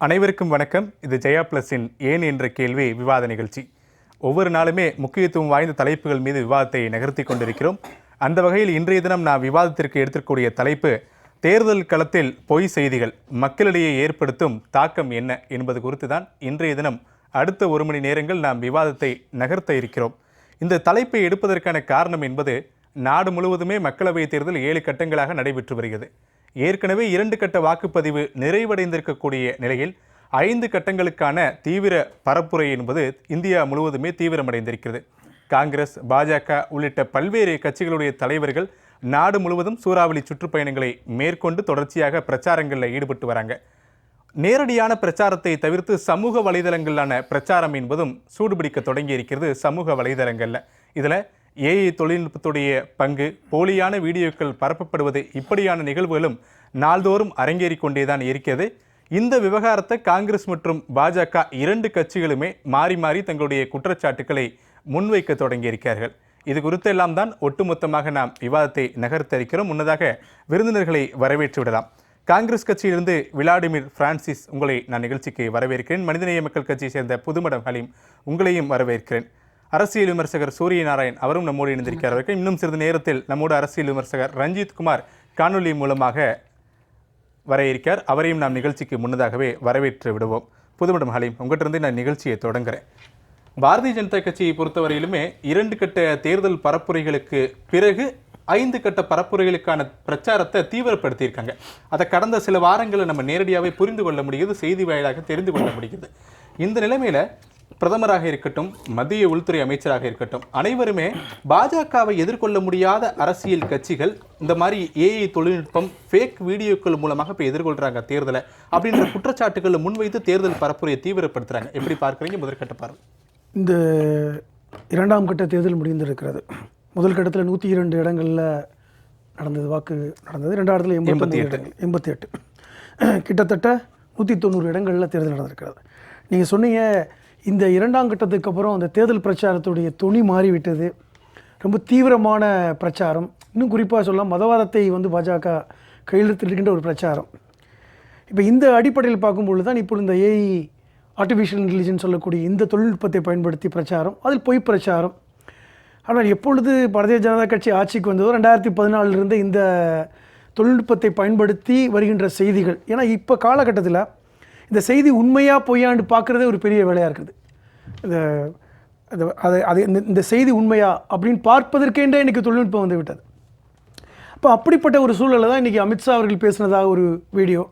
அனைவருக்கும் வணக்கம். இது ஜெயா பிளஸின் ஏன் என்ற கேள்வி விவாத நிகழ்ச்சி. ஒவ்வொரு நாளுமே முக்கியத்துவம் வாய்ந்த தலைப்புகள் மீது விவாதத்தை நகர்த்தி கொண்டிருக்கிறோம். அந்த வகையில் இன்றைய தினம் நான் விவாதத்திற்கு எடுத்துக்கூடிய தலைப்பு தேர்தல் களத்தில் பொய் செய்திகள் மக்களிடையே ஏற்படுத்தும் தாக்கம் என்ன என்பது குறித்து தான் இன்றைய தினம் அடுத்த 1 மணி நேரங்கள் நாம் விவாதத்தை நகர்த்த இருக்கிறோம். இந்த தலைப்பை எடுப்பதற்கான காரணம் என்பது நாடு முழுவதுமே மக்களவைத் தேர்தல் 7 கட்டங்களாக நடைபெற்று வருகிறது. ஏற்கனவே 2 கட்ட வாக்குப்பதிவு நிறைவடைந்திருக்கக்கூடிய நிலையில் 5 கட்டங்களுக்கான தீவிர பரப்புரை என்பது இந்தியா முழுவதுமே தீவிரமடைந்திருக்கிறது. காங்கிரஸ், பாஜக உள்ளிட்ட பல்வேறு கட்சிகளுடைய தலைவர்கள் நாடு முழுவதும் சூறாவளி சுற்றுப்பயணங்களை மேற்கொண்டு தொடர்ச்சியாக பிரச்சாரங்களில் ஈடுபட்டு வராங்க. நேரடியான பிரச்சாரத்தை தவிர்த்து சமூக வலைதளங்களான பிரச்சாரம் என்பதும் சூடுபிடிக்க தொடங்கி இருக்கிறது. சமூக வலைதளங்களில் இதில் ஏஐ தொழில்நுட்பத்துடைய பங்கு, போலியான வீடியோக்கள் பரப்பப்படுவது, இப்படியான நிகழ்வுகளும் நாள்தோறும் அரங்கேறி கொண்டேதான் இருக்கிறது. இந்த விவகாரத்தை காங்கிரஸ் மற்றும் பாஜக 2 கட்சிகளுமே மாறி மாறி தங்களுடைய குற்றச்சாட்டுக்களை முன்வைக்க தொடங்கியிருக்கிறார்கள். இது குறித்தெல்லாம் தான் ஒட்டுமொத்தமாக நாம் விவாதத்தை நகர்த்த இருக்கிறோம். முன்னதாக விருந்தினர்களை வரவேற்று விடலாம். காங்கிரஸ் கட்சியிலிருந்து விளாடிமிர் பிரான்சிஸ், உங்களை நான் நிகழ்ச்சிக்கு வரவேற்கிறேன். மனிதநேய மக்கள் கட்சியை சேர்ந்த புதுமடம் ஹலீம், உங்களையும் வரவேற்கிறேன். அரசியல் விமர்சகர் சூரிய நாராயண் அவரும் நம்மோடு இணைந்திருக்கிறார்கள். இன்னும் சிறிது நேரத்தில் நம்மோடு அரசியல் விமர்சகர் ரஞ்சித் குமார் காணொலி மூலமாக வர இருக்கார். அவரையும் நாம் நிகழ்ச்சிக்கு முன்னதாகவே வரவேற்று விடுவோம். புதுமடம் ஹலீம், உங்கள்கிட்ட நான் நிகழ்ச்சியை தொடங்குறேன். பாரதிய ஜனதா கட்சியை பொறுத்தவரையிலுமே 2 கட்ட தேர்தல் பரப்புரைகளுக்கு பிறகு 5 கட்ட பரப்புரைகளுக்கான பிரச்சாரத்தை தீவிரப்படுத்தியிருக்காங்க. அதை கடந்த சில வாரங்களை நம்ம நேரடியாகவே புரிந்து கொள்ள முடியுது, செய்தி வாயிலாக தெரிந்து கொள்ள முடியுது. இந்த நிலைமையில பிரதமராக இருக்கட்டும், மத்திய உள்துறை அமைச்சராக இருக்கட்டும், அனைவருமே பாஜகவை எதிர்கொள்ள முடியாத அரசியல் கட்சிகள் இந்த மாதிரி ஏஐ தொழில்நுட்பம், ஃபேக் வீடியோக்கள் மூலமாக இப்போ எதிர்கொள்றாங்க தேர்தலை அப்படின்ற குற்றச்சாட்டுகளை முன்வைத்து தேர்தல் பரப்புரையை தீவிரப்படுத்துறாங்க. எப்படி பார்க்குறீங்க முதற்கட்ட பார்வை? இந்த 2ஆம் கட்ட தேர்தல் முடிந்திருக்கிறது. முதல் கட்டத்தில் 102 இடங்களில் நடந்தது, வாக்கு நடந்தது. 2ஆம் இடத்துல 88 கிட்டத்தட்ட 190 இடங்களில் தேர்தல் நடந்திருக்கிறது. நீங்கள் சொன்னீங்க, இந்த 2ஆம் கட்டத்துக்கு அப்புறம் அந்த தேர்தல் பிரச்சாரத்துடைய துணி மாறிவிட்டது. ரொம்ப தீவிரமான பிரச்சாரம், இன்னும் குறிப்பாக சொல்லலாம் மதவாதத்தை பாஜக கையெழுத்திருக்கின்ற ஒரு பிரச்சாரம். இப்போ இந்த அடிப்படையில் பார்க்கும்பொழுது தான் இப்போ இந்த ஏஐ ஆர்டிஃபிஷியல் இன்டெலிஜென்ஸ் சொல்லக்கூடிய இந்த தொழில்நுட்பத்தை பயன்படுத்தி பிரச்சாரம், அதில் பொய் பிரச்சாரம். ஆனால் எப்பொழுது பாரதிய ஜனதா கட்சி ஆட்சிக்கு வந்ததோ 2014 இந்த தொழில்நுட்பத்தை பயன்படுத்தி வருகின்ற செய்திகள். ஏன்னா இப்போ காலகட்டத்தில் இந்த செய்தி உண்மையாக பொய்யாண்டு பார்க்குறதே ஒரு பெரிய வேலையாக இருக்குது. இந்த செய்தி உண்மையா அப்படின்னு பார்ப்பதற்கேண்டே இன்றைக்கி தொழில்நுட்பம் வந்து விட்டது. அப்போ அப்படிப்பட்ட ஒரு சூழலில் தான் இன்றைக்கி அமித்ஷா அவர்கள் பேசினதாக ஒரு வீடியோ.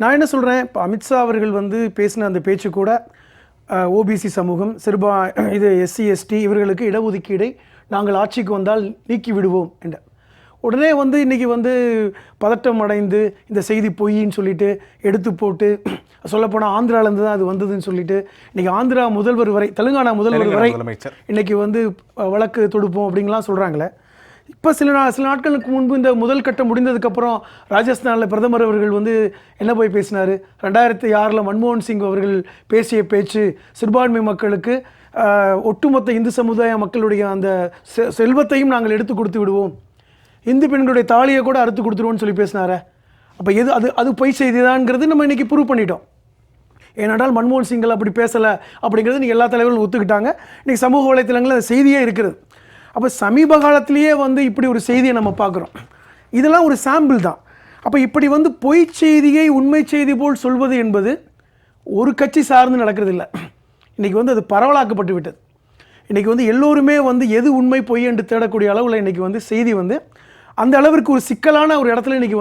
நான் என்ன சொல்கிறேன், இப்போ அமித்ஷா அவர்கள் பேசின அந்த பேச்சு கூட ஓபிசி சமூகம், எஸ்சி எஸ்டி இவர்களுக்கு இடஒதுக்கீடை நாங்கள் ஆட்சிக்கு வந்தால் நீக்கி விடுவோம் என்ற உடனே இன்றைக்கி பதட்டம் அடைந்து இந்த செய்தி பொய்ன்னு சொல்லிட்டு எடுத்து போட்டு, சொல்லப்போனால் ஆந்திராவிலேருந்து தான் அது வந்ததுன்னு சொல்லிட்டு இன்றைக்கி ஆந்திரா முதல்வர் வரை, தெலுங்கானா முதல்வர் வரை இன்றைக்கி வழக்கு தொடுப்போம் அப்படிங்கலாம் சொல்கிறாங்களே. இப்போ சில நாட்களுக்கு முன்பு இந்த முதல் கட்டம் முடிந்ததுக்கப்புறம் ராஜஸ்தானில் பிரதமர் அவர்கள் என்ன போய் பேசினார்? 2006 மன்மோகன் சிங் அவர்கள் பேசிய பேச்சு, சிறுபான்மை மக்களுக்கு ஒட்டுமொத்த இந்து சமுதாய மக்களுடைய அந்த செல்வத்தையும் நாங்கள் எடுத்து கொடுத்து விடுவோம், இந்து பெண்களுடைய தாலியை கூட அறுத்து கொடுத்துருவோன்னு சொல்லி பேசினாரே. அப்போ அது பொய் செய்தி தான்ங்கிறது நம்ம இன்றைக்கி ப்ரூவ் பண்ணிட்டோம். ஏனென்றால் மன்மோகன் சிங்கில் அப்படி பேசலை அப்படிங்கிறது இன்றைக்கி எல்லா தலைவர்களும் ஒத்துக்கிட்டாங்க. இன்றைக்கி சமூக வலைத்தளங்களில் அந்த செய்தியே இருக்கிறது. அப்போ சமீப காலத்திலேயே இப்படி ஒரு செய்தியை நம்ம பார்க்குறோம். இதெல்லாம் ஒரு சாம்பிள் தான். அப்போ இப்படி பொய் செய்தியை உண்மை செய்தி போல் சொல்வது என்பது ஒரு கட்சி சார்ந்து நடக்கிறது இல்லை. இன்றைக்கி அது பரவலாக்கப்பட்டு விட்டது. இன்றைக்கி எல்லோருமே எது உண்மை பொய் என்று தேடக்கூடிய அளவில் இன்றைக்கி செய்தி அந்த அளவிற்கு ஒரு சிக்கலான ஒரு இடத்துல இன்றைக்கி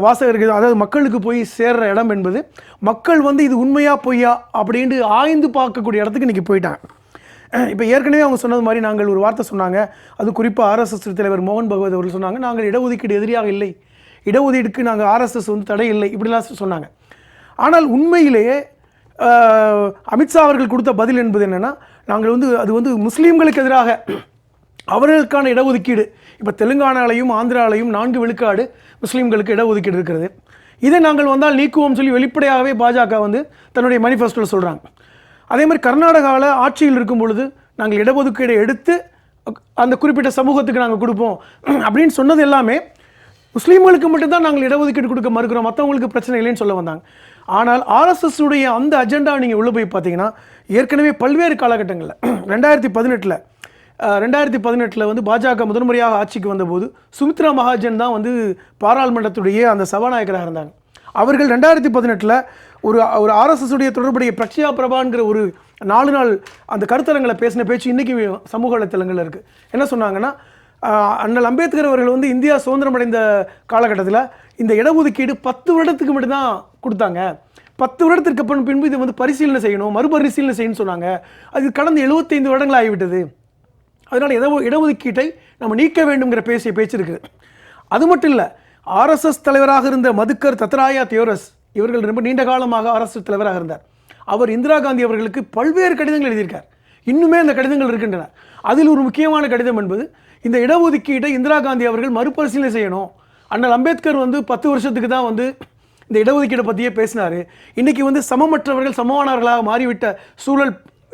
வாசகர்கள், அதாவது மக்களுக்கு போய் சேர்கிற இடம் என்பது மக்கள் இது உண்மையா பொய்யா அப்படின்ட்டு ஆய்ந்து பார்க்கக்கூடிய இடத்துக்கு இன்றைக்கி போயிட்டாங்க. இப்போ ஏற்கனவே அவங்க சொன்னது மாதிரி நாங்கள் ஒரு வார்த்தை சொன்னாங்க, அது குறிப்பாக ஆர்எஸ்எஸ் தலைவர் மோகன் பகவத் அவர்கள் சொன்னாங்க, நாங்கள் இடஒதுக்கீடு எதிரியாக இல்லை, இடஒதுக்கீடுக்கு நாங்கள் ஆர்எஸ்எஸ் தடை இல்லை, இப்படிலாம் சொன்னாங்க. ஆனால் உண்மையிலேயே அமித்ஷா அவர்கள் கொடுத்த பதில் என்பது என்னென்னா, நாங்கள் அது முஸ்லீம்களுக்கு எதிராக அவர்களுக்கான இடஒதுக்கீடு. இப்போ தெலுங்கானாலையும் ஆந்திராலையும் 4 விழுக்காடு முஸ்லீம்களுக்கு இடஒதுக்கீடு இருக்கிறது. இதை நாங்கள் வந்தால் நீக்குவோம் சொல்லி வெளிப்படையாகவே பாஜக தன்னுடைய மேனிஃபெஸ்டோவில் சொல்கிறாங்க. அதே மாதிரி கர்நாடகாவில் ஆட்சியில் இருக்கும் பொழுது நாங்கள் இடஒதுக்கீடை எடுத்து அந்த குறிப்பிட்ட சமூகத்துக்கு நாங்கள் கொடுப்போம் அப்படின்னு சொன்னது எல்லாமே முஸ்லீம்களுக்கு மட்டும்தான் நாங்கள் இடஒதுக்கீடு கொடுக்க மறுக்கிறோம், மற்றவங்களுக்கு பிரச்சனை இல்லைன்னு சொல்ல வந்தாங்க. ஆனால் ஆர்எஸ்எஸ் உடைய அந்த அஜெண்டா நீங்கள் உள்ளே போய் பார்த்தீங்கன்னா ஏற்கனவே பல்வேறு காலகட்டங்களில் 2018 வந்து பாஜக முதன்முறையாக ஆட்சிக்கு வந்தபோது சுமித்ரா மகாஜன் தான் வந்து பாராளுமன்றத்துடைய அந்த சபாநாயகராக இருந்தாங்க. அவர்கள் 2018 ஒரு ஆர்எஸ்எஸ் உடைய தொடர்புடைய பிரக்ஷா பிரபான்கிற ஒரு 4 நாள் அந்த கருத்தரங்களை பேசின பேச்சு இன்றைக்கி சமூக வலைத்தளங்களில் இருக்குது. என்ன சொன்னாங்கன்னா, அண்ணல் அம்பேத்கர் அவர்கள் வந்து இந்தியா சுதந்திரம் அடைந்த காலகட்டத்தில் இந்த இடஒதுக்கீடு 10 வருடத்துக்கு மட்டும்தான் கொடுத்தாங்க. 10 வருடத்திற்கு அப்புறம் பின்பு இதை வந்து பரிசீலனை செய்யணும், மறுபரிசீலனை செய்யணும்னு சொன்னாங்க. அது கடந்த 75 வருடங்கள் ஆகிவிட்டது. அதனால் இடஒதுக்கீட்டை நம்ம நீக்க வேண்டுங்கிற பேச்சு இருக்குது. அது மட்டும் இல்லை, ஆர்எஸ்எஸ் தலைவராக இருந்த மதுக்கர் தத்ராயா தியோரஸ் இவர்கள் ரொம்ப நீண்ட காலமாக ஆர்எஸ்எஸ் தலைவராக இருந்தார். அவர் இந்திரா காந்தி அவர்களுக்கு பல்வேறு கடிதங்கள் எழுதியிருக்கார். இன்னுமே அந்த கடிதங்கள் இருக்கின்றன. அதில் ஒரு முக்கியமான கடிதம் என்பது, இந்த இடஒதுக்கீட்டை இந்திரா காந்தி அவர்கள் மறுபரிசீலனை செய்யணும். அண்ணல் அம்பேத்கர் வந்து 10 வருஷத்துக்கு தான் வந்து இந்த இடஒதுக்கீடை பற்றியே பேசினார். இன்றைக்கி வந்து சமமற்றவர்கள் சமமானவர்களாக மாறிவிட்ட சூழல்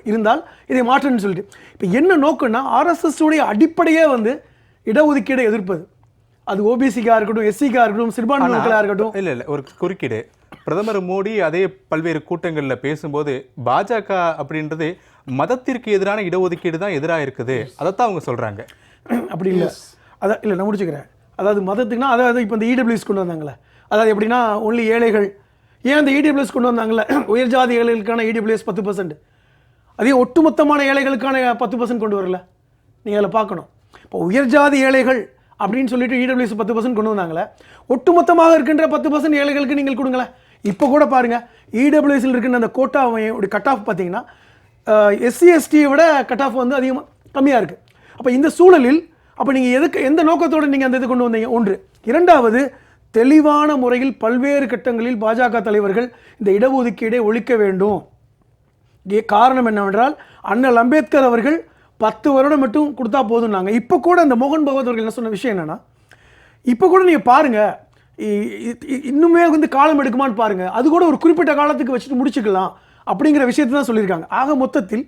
இருந்தால் இதை மாற்றணும்னு சொல்லிட்டு இப்போ என்ன நோக்கம்னா, ஆர்எஸ்எஸ் உடைய அடிப்படையே வந்து இடஒதுக்கீடை எதிர்ப்பது. அது ஓபிசிக்காக இருக்கட்டும், எஸ்சிக்காக இருக்கட்டும், சிறுபான்மை மக்களாக இருக்கட்டும். இல்லை ஒரு குறுக்கீடு. பிரதமர் மோடி அதே பல்வேறு கூட்டங்களில் பேசும்போது பாஜக அப்படின்றது மதத்திற்கு எதிரான இடஒதுக்கீடு தான் எதிராக இருக்குது, அதைத்தான் அவங்க சொல்கிறாங்க. அப்படி இல்லை, அதான் இல்லை நான் முடிச்சுக்கிறேன். அதாவது மதத்துக்குனா அதாவது இப்போ இந்த இடபிள்யூஎஸ் கொண்டு வந்தாங்களே, அதாவது எப்படின்னா ஒன்லி ஏழைகள். ஏன் அந்த இடபிள்யூஎஸ் கொண்டு வந்தாங்களே, உயர் ஜாதி ஏழைகளுக்கான இடபிள்யூஎஸ் 10%, அதே ஒட்டுமொத்தமான ஏழைகளுக்கான 10% கொண்டு வரல. நீங்கள் அதில் பார்க்கணும். இப்போ உயர் ஜாதி ஏழைகள் அப்படின்னு சொல்லிட்டு இடபிள்யூஎஸ் 10% கொண்டு வந்தாங்களே, ஒட்டுமொத்தமாக இருக்கின்ற 10% ஏழைகளுக்கு நீங்கள் கொடுங்களேன். இப்போ கூட பாருங்கள், இடபிள்யூஎஸில் இருக்கின்ற அந்த கோட்டாவுடைய கட் ஆஃப் பார்த்தீங்கன்னா எஸ்சி எஸ்டியை விட கட் ஆஃப் வந்து அதிகமாக கம்மியாக இருக்குது. அப்போ இந்த சூழலில் அப்போ நீங்கள் எந்த நோக்கத்தோடு நீங்கள் அந்த இது கொண்டு வந்தீங்க? ஒன்று. இரண்டாவது, தெளிவான முறையில் பல்வேறு கட்டங்களில் பாஜக தலைவர்கள் இந்த இடஒதுக்கீடை ஒழிக்க வேண்டும். காரணம் என்னவென்றால், அண்ணல் அம்பேத்கர் அவர்கள் 10 வருடம் மட்டும் கொடுத்தா போதும்னாங்க. இப்போ கூட அந்த மோகன் பகவத் அவர்கள் என்ன சொன்ன விஷயம் என்னென்னா, இப்போ கூட நீங்கள் பாருங்கள், இன்னுமே வந்து காலம் எடுக்குமான்னு பாருங்கள், அது கூட ஒரு குறிப்பிட்ட காலத்துக்கு வச்சுட்டு முடிச்சுக்கலாம் அப்படிங்கிற விஷயத்தை தான் சொல்லியிருக்காங்க. ஆக மொத்தத்தில்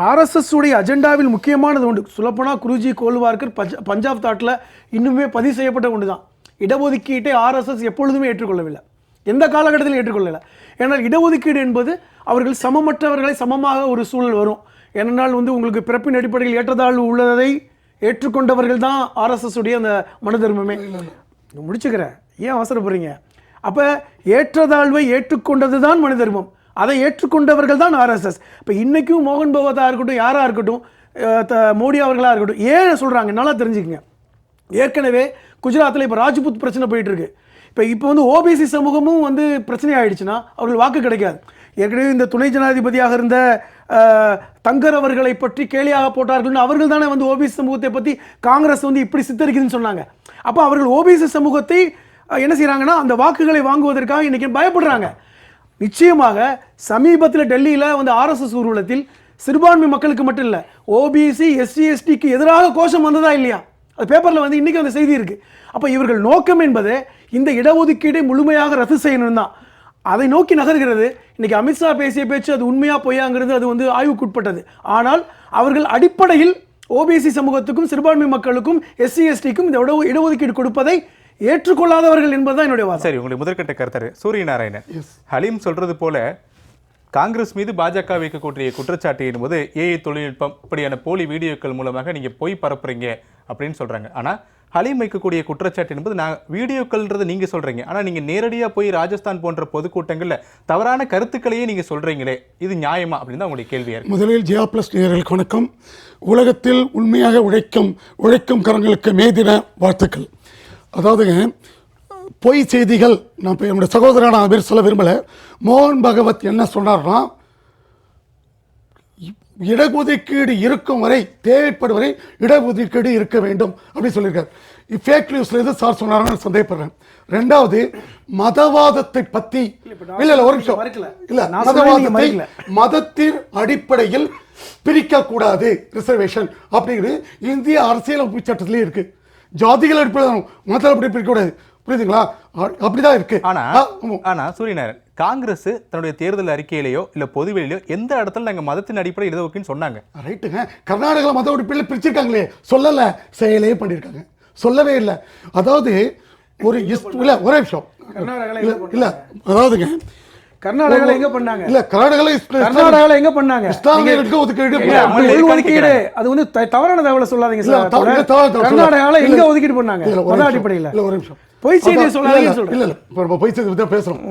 ஆர்எஸ்எஸ் உடைய அஜெண்டாவில் முக்கியமானது உண்டு. சொல்லப்போனால் குருஜி கோல்வார்கர் பஞ்சாப் தாட்டில் இன்னுமே பதிவு செய்யப்பட்ட ஒன்று தான். இடஒதுக்கீட்டை ஆர்எஸ்எஸ் எப்பொழுதுமே ஏற்றுக்கொள்ளவில்லை, எந்த காலகட்டத்திலும் ஏற்றுக்கொள்ளவில்லை. ஏன்னால் இடஒதுக்கீடு என்பது அவர்கள் சமமற்றவர்களை சமமாக ஒரு சூழல் வரும். ஏனென்றால் வந்து உங்களுக்கு பிறப்பின் அடிப்படையில் ஏற்றத்தாழ்வு உள்ளதை ஏற்றுக்கொண்டவர்கள் தான் ஆர்எஸ்எஸ் உடைய அந்த மனு தர்மமே. முடிச்சுக்கிறேன், ஏன் அவசரப்படுறீங்க? அப்போ ஏற்றத்தாழ்வை ஏற்றுக்கொண்டது தான் மனு தர்மம், அதை ஏற்றுக்கொண்டவர்கள் தான் ஆர்எஸ்எஸ். இப்போ இன்றைக்கும் மோகன் பகவத்தாக இருக்கட்டும், யாராக இருக்கட்டும், மோடி அவர்களாக இருக்கட்டும், ஏன் சொல்கிறாங்க நல்லா தெரிஞ்சுக்கங்க. ஏற்கனவே குஜராத்தில் இப்போ ராஜ்புத் பிரச்சனை போயிட்டுருக்கு. இப்போ வந்து ஓபிசி சமூகமும் வந்து பிரச்சனை ஆகிடுச்சுன்னா அவர்கள் வாக்கு கிடைக்காது. ஏற்கனவே இந்த துணை ஜனாதிபதியாக இருந்த தங்கர் அவர்களை பற்றி கேலியாக போட்டார்கள்னு அவர்கள் தானே வந்து ஓபிசி சமூகத்தை பற்றி காங்கிரஸ் வந்து இப்படி சித்தரிக்குதுன்னு சொன்னாங்க. அப்போ அவர்கள் ஓபிசி சமூகத்தை என்ன செய்கிறாங்கன்னா அந்த வாக்குகளை வாங்குவதற்காக இன்றைக்கி பயப்படுறாங்க. நிச்சயமாக சமீபத்தில் டெல்லியில் வந்து ஆர்எஸ்எஸ் ஊர்வலத்தில் சிறுபான்மை மக்களுக்கு மட்டும் இல்லை, ஓபிசி எஸ்சி எஸ்டிக்கு எதிராக கோஷம் வந்ததா இல்லையா? அது பேப்பரில் வந்து இன்றைக்கி அந்த செய்தி இருக்குது. அப்போ இவர்கள் நோக்கம் என்பது இந்த இடஒதுக்கீடை முழுமையாக ரத்து செய்யணும் தான். அதை நோக்கி நகர்கிறது. இன்றைக்கி அமித்ஷா பேசிய பேச்சு அது உண்மையாக பொய்யாங்கிறது அது வந்து ஆய்வுக்குட்பட்டது. ஆனால் அவர்கள் அடிப்படையில் ஓபிசி சமூகத்துக்கும் சிறுபான்மை மக்களுக்கும் எஸ்சி எஸ்டிக்கும் இந்த இடஒதுக்கீடு கொடுப்பதை ஏற்றுக்கொள்ளாதவர்கள் என்பதுதான் என்னுடைய வாதம். சரி, உங்களுடைய முதற்கட்ட கருத்து சூரியநாராயணன். ஹலீம் சொல்றது போல காங்கிரஸ் மீது பாஜக வைக்கக்கூடிய குற்றச்சாட்டு என்பது ஏஐ தொழில்நுட்பம் இப்படியான போலி வீடியோக்கள் மூலமாக நீங்க போய் பரப்புறீங்க அப்படின்னு சொல்றாங்க. ஆனா ஹலீம் வைக்கக்கூடிய குற்றச்சாட்டு என்பது நான் வீடியோக்கள்ன்றது நீங்க சொல்றீங்க, ஆனா நீங்க நேரடியாக போய் ராஜஸ்தான் போன்ற பொதுக்கூட்டங்கள்ல தவறான கருத்துக்களையே நீங்க சொல்றீங்களே, இது நியாயமா அப்படின்னு தான் உங்களுடைய கேள்வியா இருக்கு. முதலில் ஜியா பிளஸ் நேயர்களுக்கு வணக்கம். உலகத்தில் உண்மையாக உழைக்கும் கரங்களுக்கு மேதின வாழ்த்துக்கள். அதாவதுங்க, பொய் செய்திகள் நான் இப்போ என்னுடைய சகோதரனான பேர் சொல்ல விரும்பலை. மோகன் பகவத் என்ன சொன்னார்னா, இடஒதுக்கீடு இருக்கும் வரை தேவைப்படும் வரை இடஒதுக்கீடு இருக்க வேண்டும் அப்படின்னு சொல்லியிருக்காரு. ஃபேக் நியூஸ்ல இருந்து சார் சொன்னார்னு சந்தேகப்படுறேன். ரெண்டாவது, மதவாதத்தை பற்றி இல்லை ஒரு நிமிஷம் இல்லை, மதவாதத்தை மதத்தின் அடிப்படையில் பிரிக்கக்கூடாது ரிசர்வேஷன் அப்படிங்கிறது இந்திய அரசியலமைப்பு சட்டத்திலே இருக்கு. ஜாதிகள் அடிப்படையில் மதத்தில் அப்படி பிரிக்கக்கூடாது, புரியுதுங்களா? அப்படிதான் இருக்கு. ஆனா சூரியநாராயணன், காங்கிரஸ் தன்னுடைய தேர்தல் அறிக்கையிலேயோ இல்ல பொதுவெளியிலோ எந்த இடத்துல நாங்க மதத்தின் அடிப்படையில் இடஒதுக்கீடுன்னு சொன்னாங்க? ரைட்டுங்க, கர்நாடகாவில் மத உறுப்பினர் பிரிச்சிருக்காங்களே, சொல்லல, செயலே பண்ணியிருக்காங்க, சொல்லவே இல்லை. அதாவது ஒரு இல்ல ஒரே நிமிஷம் இல்ல அதாவதுங்க கர்நாடகால எங்க பண்ணாங்க? இல்ல கர்நாடகால எங்க பண்ணாங்க? இஸ்லாமியர்களுக்கு ஒதுக்கீடு ஒதுக்கீடு அது வந்து தவறான தகவலை சொல்லாதீங்க சார். கர்நாடகால எங்க ஒதுக்கீடு பண்ணாங்க? மத அடிப்படையில். இல்ல ஒரு நிமிஷம் பொய் செய்தியை சொல்லாதீங்க சொல்றேன். இல்ல இப்ப பொய் செய்தி பத்தி பேசுறோம்.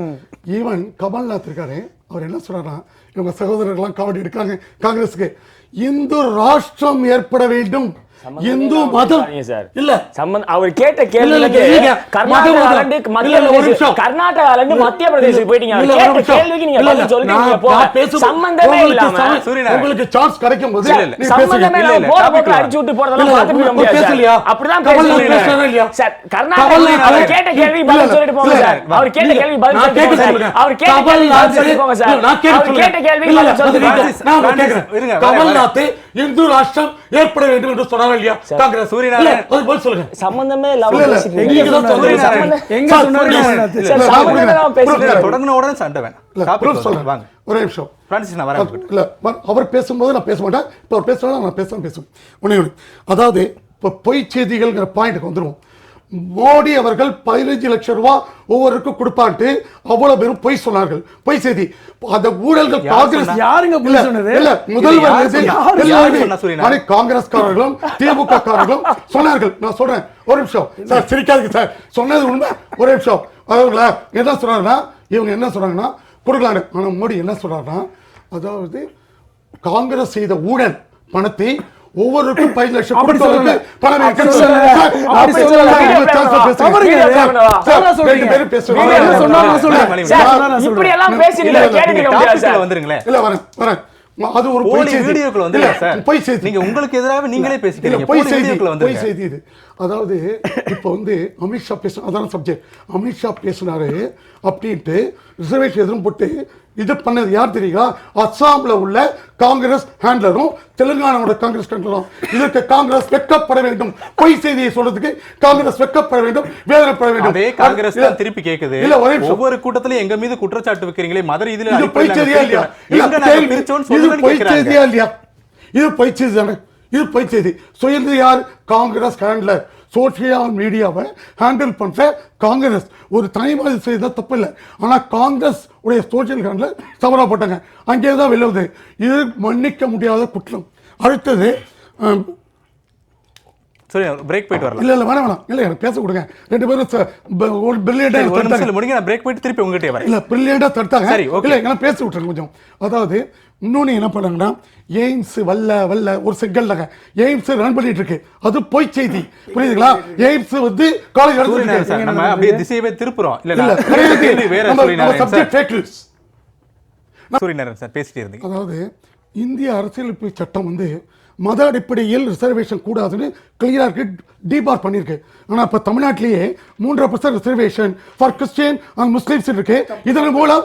ஈவன் கமல்நாத் இருக்காரு, அவர் என்ன சொல்றாருன்னா இவங்க சகோதரர்கள்லாம் காவடி எடுக்காங்க காங்கிரஸுக்கு, இந்து ராஷ்டிரம் ஏற்பட வேண்டும், இந்து மதம் இல்ல அவர் கேட்ட கேள்விக்கு கர்நாடகால இருந்து மத்திய பிரதேசத்துக்கு போயிட்டீங்க. அவர் கேட்ட கேள்விக்கு நீங்க பதில் சொல்றீங்க. போங்க, சம்பந்தமே இல்லாம உங்களுக்கு சான்ஸ் கிடைக்கும் போது சம்பந்தமே இல்லாம போற அடிச்சு விட்டு போறதெல்லாம் பாத்துக்க முடியாது. அப்படிதான் பேசுறீங்க சார். கர்நாடகால அவர் கேட்ட கேள்வி பதில் சொல்லிட்டு போங்க சார். அவர் கேட்ட கேள்வி பதில் சொல்லிட்டு போங்க சார். அவர் கேட்ட கேள்வி பதில் சொல்லிட்டு போங்க சார். அவர் கேட்ட கேள்வி பதில் சொல்லிட்டு போங்க. நான் கேக்குறேன், கமல்நாத் இந்து ராஷ்டிரம் ஏற்பட வேண்டும் என்று சொன்னார் இல்லையா காங்கிரஸ்? சம்பந்தமே தொடங்கின உடனே சண்டை வேணாம். ஒரே நிமிஷம் இல்ல, அவர் பேசும்போது நான் பேச மாட்டேன், இப்ப அவர் பேசுறதா நான் பேசுவேன். ஒண்ணே ஒண்ணு, அதாவது இப்ப பொய் செய்திகள்ங்கிற பாயிண்ட்க்கு வந்துருவோம். மோடி அவர்கள் 15 லட்சம் ரூபாய் ஒவ்வொருக்கும் கொடுப்பான்ட்டு அவ்வளவு பேரும் பொய் சொன்னார்கள், பொய் செய்தி. அந்த ஊழல்கள் காங்கிரஸ் யாருங்க பொய் சொன்னது? இல்ல முதல்வர் காங்கிரஸ்காரர்களும் திமுக காரர்களும் சொன்னார்கள். நான் சொல்றேன், ஒரு நிமிஷம் சார், சிரிக்காதீங்க சார், சொன்னது உண்மை. ஒரு நிமிஷம், அவங்க என்ன சொன்னாங்கன்னா, இவங்க என்ன சொன்னாங்கன்னா கொடுக்கலான்னு. ஆனா மோடி என்ன சொல்றாருன்னா, அதாவது காங்கிரஸ் செய்த ஊழல் பணத்தை ஒவ்வொருக்கும் 15 லட்சம் கொடுத்தவருக்கு பணம் இப்படி எல்லாம் பேசினீங்க. அது ஒரு பொய் செய்தி. நீங்க உங்களுக்கு எதிராக நீங்களே பேசிக்கிறீங்க. பொய் செய்தி இது. அதாவது இப்ப வந்து அமித்ஷா பேச, அதான சப்ஜெக்ட். அமித்ஷா பேசினாரு அப்படின்ட்டு ரிசர்வேஷன் எதிரும் போட்டு இது பண்ணது யார் தெரியுங்களா? அஸ்ஸாம்ல உள்ள காங்கிரஸ் ஹேண்ட்லரும் தெலுங்கானாவோட காங்கிரஸ் ஹேண்ட்லரும். இதற்கு காங்கிரஸ் வெட்கப்பட வேண்டும். பொய் செய்தியை சொல்றதுக்கு காங்கிரஸ் வெட்கப்பட வேண்டும், வேதனைப்பட வேண்டும். அதே காங்கிரஸ் தான் திருப்பி கேக்குது. இல்ல ஒவ்வொரு கூட்டத்திலும் எங்க மீது குற்றச்சாட்டு வைக்கிறீங்களே, மத ரீதியில இது பொய் செய்தியா இல்லையா? இது பொய் செய்தியா இல்லையா? இது பொய் செய்தி தானே, இது பொய் செய்தி. சொல்றது யார்? காங்கிரஸ் ஹேண்ட்லர். சோசியல் மீடியாவை ஹேண்டில் பண்ற காங்கிரஸ் ஒரு தனிமனித செய்த தப்பு இல்லை. ஆனா காங்கிரஸ் உடைய சோசியல் ஹேண்ட்லர் தவறா போட்டாங்க, அங்கேதான் வெல்லுவது. இது மன்னிக்க முடியாத குற்றம். அடுத்தது சரி, பிரேக் போயிட்டு வரலாம். இல்ல வேணாம் இல்ல, எனக்கு பேச கொடுங்க. ரெண்டு பேரும் ஒரு பிரில்லியண்டா முடிங்க, நான் பிரேக் போயிட்டு திருப்பி உங்ககிட்ட வரேன். இல்ல பிரில்லியண்டா தடுத்தாங்க. சரி, ஓகே. இல்ல என்ன பேச விட்டுருங்க கொஞ்சம். அதாவது இன்னொன்னு என்ன பண்ணாங்கன்னா, எய்ம்ஸ் வல்ல ஒரு செங்கல்ல எய்ம்ஸ் ரன் பண்ணிட்டு இருக்கு, அது பொய் செய்தி. புரியுதுங்களா? எய்ம்ஸ் வந்து காலேஜ் நடந்துருக்கு. நம்ம அப்படியே திசையவே திருப்புறோம். இல்ல வேற subject fake news. Suryanarayanan sir பேசிட்டே இருந்தீங்க. அதாவது இந்திய அரசியலமைப்பு சட்டம் வந்து மத அடிப்படையில் ரிசர்வேஷன் கூடாதுன்னு கிளியரா இருக்கு, டிபார் பண்ணிருக்கு. ஆனா இப்ப தமிழ்நாட்டிலேயே 3% reservation for Christian and Muslims இருக்கு. இதன் மூலம்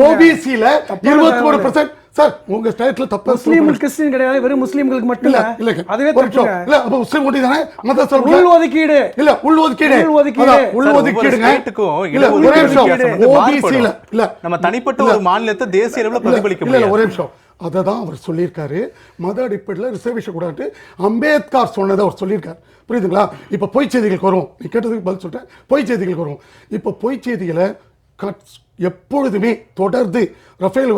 ஓபிசில 23%. சார் உங்க ஸ்டேட்ல தப்பு. முஸ்லிம் கிறிஸ்டியன் கிடையாது, வெறும் முஸ்லிம்களுக்கு மட்டும் இல்ல. அதுவே தப்பு இல்ல. அப்ப முஸ்லிம் ஓடி தானே மத உள் ஒதுக்கீடு. இல்ல உள் ஒதுக்கீடுங்க. இல்ல ஒரே நிமிஷம், ஓபிசில இல்ல நம்ம தனிப்பட்ட ஒரு மாநிலத்தை தேசிய அளவுல பிரதிபலிக்க முடியாது. இல்ல ஒரே நிமிஷம், அதை தான் அவர் சொல்லியிருக்காரு. மத அடிப்படையில் ரிசர்வேஷன் கூடாது அம்பேத்கர் சொன்னதை அவர் சொல்லியிருக்காரு. புரியுதுங்களா? இப்போ பொய் செய்திகளுக்கு வரும். நீ கேட்டதுக்கு பதில் சொல்லிட்டேன். பொய் செய்திகளுக்கு வரும். இப்போ பொய் செய்திகளை எப்பொழுதுமே தொடர்ந்து ரஃபேல்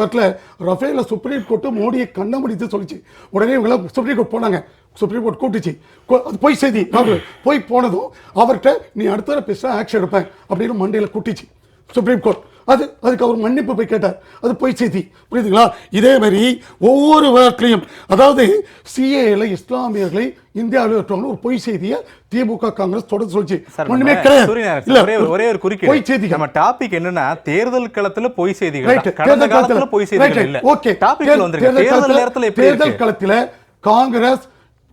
ரஃபேல சுப்ரீம் கோர்ட்டு மோடியை கண்ண முடித்து சொல்லிச்சு. உடனே இவங்க சுப்ரீம் கோர்ட் போனாங்க, சுப்ரீம் கோர்ட் கூட்டுச்சு. அது பொய் செய்தி. போய் போனதும் அவர்கிட்ட நீ அடுத்த பேச ஆக்ஷன் எடுப்பேன் அப்படின்னு மண்டையில் கூட்டிச்சு சுப்ரீம் கோர்ட். அதுக்கு அவர் மன்னிப்பு போய் கேட்டார். அது பொய் செய்தி. புரியுதுங்களா? இதே மாதிரி ஒவ்வொரு வழக்கிலையும், அதாவது சிஏல இஸ்லாமியர்களை இந்தியாவில் ஏற்றுவாங்க ஒரு பொய் செய்தியை திமுக காங்கிரஸ் தொடர்ந்து சொல்லிச்சு. ஒண்ணுமே கிடையாது. ஒரே ஒரு குறுக்கீடு. பொய் செய்தி. நம்ம டாபிக் என்னன்னா தேர்தல் களத்துல பொய் செய்திகள். கடந்த காலத்துல பொய் செய்திகள் இல்ல. ஓகே, டாபிக்ல வந்துருங்க. தேர்தல் நேரத்துல எப்படி இருக்கு? தேர்தல் களத்துல காங்கிரஸ்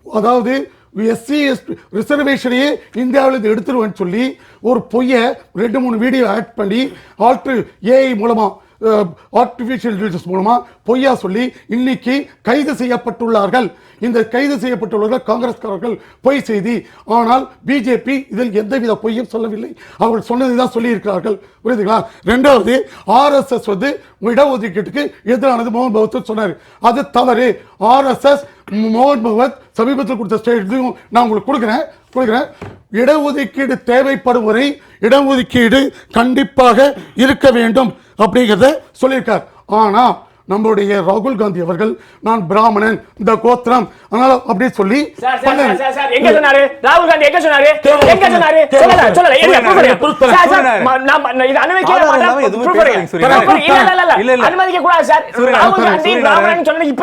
அதாவது எஸ்சி ரிசர்வேஷனையே இந்தியாவில் எடுத்துருவேன்னு சொல்லி ஒரு பொய்யை 2-3 வீடியோ ஆட் பண்ணி ஏஐ மூலமா ஆர்டிஃபிஷியல் இன்டெலிஜென்ஸ் மூலமா பொய்யா சொல்லி இன்னைக்கு கைது செய்யப்பட்டுள்ளார்கள். இந்த கைது செய்யப்பட்டுள்ளவர்கள் காங்கிரஸ்காரர்கள் பொய் செய்தி. ஆனால் பிஜேபி இதில் எந்தவித பொய்யும் சொல்லவில்லை. அவர்கள் சொன்னதை தான் சொல்லி இருக்கிறார்கள். புரியுதுங்களா? ரெண்டாவது, RSS வந்து இடஒதுக்கீட்டுக்கு எதிரானது மோகன் பகவத் சொன்னார். அது தவறு. RSS மோகன் பகவத் சமீபத்தில் கொடுத்த ஸ்டேட்லையும் நான் உங்களுக்கு கொடுக்குறேன். இடஒதுக்கீடு தேவைப்படும் வரை இடஒதுக்கீடு கண்டிப்பாக இருக்க வேண்டும் அப்படிங்கிறத சொல்லியிருக்கார். ஆனா நம்மளுடைய ராகுல் காந்தி அவர்கள் நான் பிராமணன், இந்த கோத்திரம், அதனால அப்படி சொல்லி எங்க சொன்னாரு ராகுல் காந்தி? எங்க சொன்னாரு? சொல்லல. அனுமதிக்க கூடாது சார். ராகுல் காந்தி பிராமணன் சொன்னது இப்ப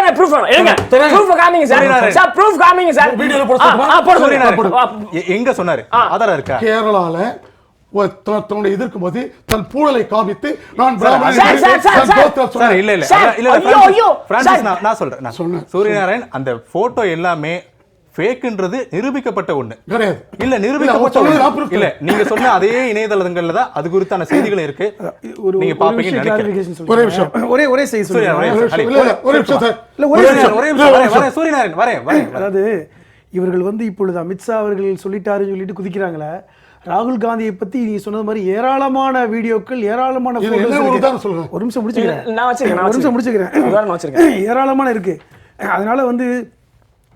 என்ன ப்ரூஃப் வேணும்? ப்ரூஃப் காமிங்க சார். ப்ரூஃப் காமிங்க சார். எங்க சொன்னாரு? ஆதாரம் இருக்கா? கேரளால தன்னுடைய எதிர்க்கும் போது தன் பூழலை காமித்து நான் சூரியநாராயண் அந்த போட்டோ எல்லாமே ஃபேக்ன்றது நிரூபிக்கப்பட்ட ஒண்ணு கிடையாது. இல்ல நிரூபிக்கப்பட்ட இல்ல, நீங்க சொன்ன அதே இணையதளங்கள்ல தான் அது குறித்தான செய்திகள் இருக்கு. நீங்க பாப்பீங்க. ஒரே செய்தி சூரியநாராயண் வரேன். அதாவது இவர்கள் வந்து இப்பொழுது அமித்ஷா அவர்கள் சொல்லிட்டாருன்னு சொல்லிட்டு குதிக்கிறாங்களே. ராகுல் காந்தியை பத்தி நீ சொன்னது மாதிரி ஏராளமான வீடியோக்கள், ஏராளமான ஒரு நிமிஷம் முடிச்சுக்கிறேன். ஏராளமான இருக்கு. அதனால வந்து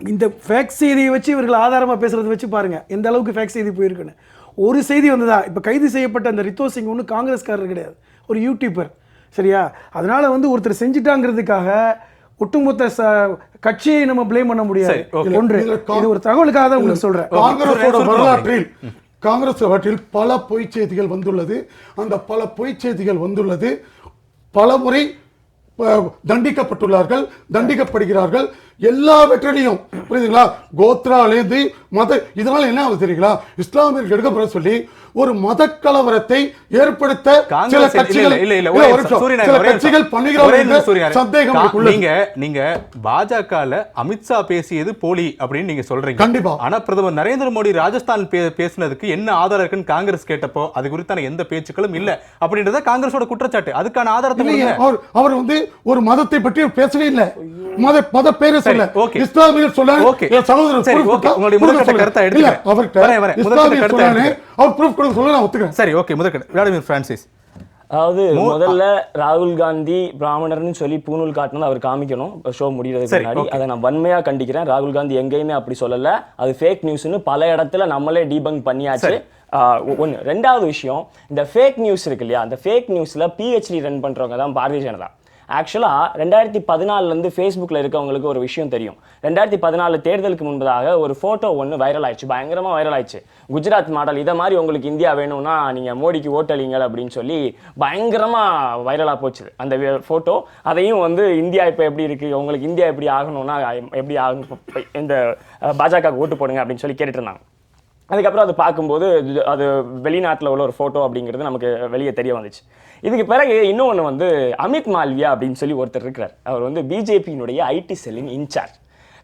இந்த ஃபேக் செய்தியை வச்சு இவர்கள் ஆதாரமா பேசுறதை வச்சு பாருங்க எந்த அளவுக்கு ஃபேக் செய்தி போயிருக்குன்னு. ஒரு செய்தி வந்ததா, இப்ப கைது செய்யப்பட்ட அந்த ரித்தோ சிங் ஒன்றும் காங்கிரஸ்காரர் கிடையாது, ஒரு யூடியூபர். சரியா? அதனால வந்து ஒருத்தர் செஞ்சுட்டாங்கிறதுக்காக ஒட்டுமொத்த கட்சியை நம்ம பிளேம் பண்ண முடியாது. ஒன்று, இது ஒரு தகவலுக்காக தான் உங்களுக்கு சொல்றேன். காங்கிரஸ் வரலாற்றில் பல பொய் செய்திகள் வந்துள்ளது. அந்த பல பொய் செய்திகள் வந்துள்ளது. பல முறை தண்டிக்கப்பட்டுள்ளார்கள், தண்டிக்கப்படுகிறார்கள். எல்லாவற்றிலையும் புரியுதுங்களா? கோத்ராலேந்து மத இதனால என்ன ஆகுது தெரியுங்களா? இஸ்லாமியர்கள் எடுக்கப்பட சொல்லி ஒரு மத கலவரத்தை ஏற்படுத்த சில கட்சிகள் நீங்க பாஜக அமித்ஷா பேசியது போலி அப்படின்னு நீங்க சொல்றீங்க. கண்டிப்பா. ஆனா பிரதமர் நரேந்திர மோடி ராஜஸ்தான் பேசினதுக்கு என்ன ஆதாரம் இருக்குன்னு காங்கிரஸ் கேட்டப்போ அது குறித்தான எந்த பேச்சுக்களும் இல்ல அப்படின்றத காங்கிரஸோட குற்றச்சாட்டு. அதுக்கான ஆதாரத்தை அவர் வந்து ஒரு மதத்தை பற்றி பேசவே இல்லை. மத பேரை சொல்ல இஸ்லாமியர் சொல்ல சகோதரர் உங்களுடைய முதற்கட்ட கருத்தை எடுத்துக்க அவர் ப்ரூஃப் கொடுக்க சொல்ல நான் ஒத்துக்கிறேன். சரி, ஓகே. முதற்கட்ட விளாடிமிர் பிரான்சிஸ். அதாவது முதல்ல ராகுல் காந்தி பிராமணர்னு சொல்லி பூணூல் காட்டினது அவர் காமிக்கணும் ஷோ முடியறதுக்கு முன்னாடி. அதை நான் வன்மையா கண்டிக்கிறேன். ராகுல் காந்தி எங்கேயுமே அப்படி சொல்லல. அது ஃபேக் நியூஸ்னு பல இடத்துல நம்மளே டீபங்க் பண்ணியாச்சு. ஒன்று. ரெண்டாவது விஷயம், இந்த ஃபேக் நியூஸ் இருக்கு இல்லையா, அந்த ஃபேக் நியூஸ்ல பிஹெச்டி ரன் பண்றவங்க தான் பாரதிய ஜனதா. ஆக்சுவலாக 2014 ஃபேஸ்புக்கில் இருக்கவங்களுக்கு ஒரு விஷயம் தெரியும். 2014 தேர்தலுக்கு முன்பதாக ஒரு ஃபோட்டோ ஒன்று வைரல் ஆயிடுச்சு, பயங்கரமாக வைரல் ஆயிடுச்சு. குஜராத் மாடல், இதை மாதிரி உங்களுக்கு இந்தியா வேணும்னா நீங்கள் மோடிக்கு ஓட்டளிங்கள் அப்படின்னு சொல்லி பயங்கரமாக வைரலாக போச்சு அந்த ஃபோட்டோ. அதையும் வந்து இந்தியா இப்போ எப்படி இருக்குது, உங்களுக்கு இந்தியா எப்படி ஆகணும்னா எப்படி ஆகணும், இந்த பாஜக ஓட்டு போடுங்க அப்படின்னு சொல்லி கேட்டுட்டு இருந்தாங்க. அதுக்கப்புறம் அது பார்க்கும்போது அது வெளிநாட்டில் உள்ள ஒரு ஃபோட்டோ அப்படிங்கிறது நமக்கு வெளியே தெரிய வந்துச்சு. இதுக்கு பிறகு இன்னொன்று வந்து அமித் மால்வியா அப்படின்னு சொல்லி ஒருத்தர் இருக்கிறார். அவர் வந்து பிஜேபியினுடைய ஐடி செல்லின் இன்சார்ஜ்.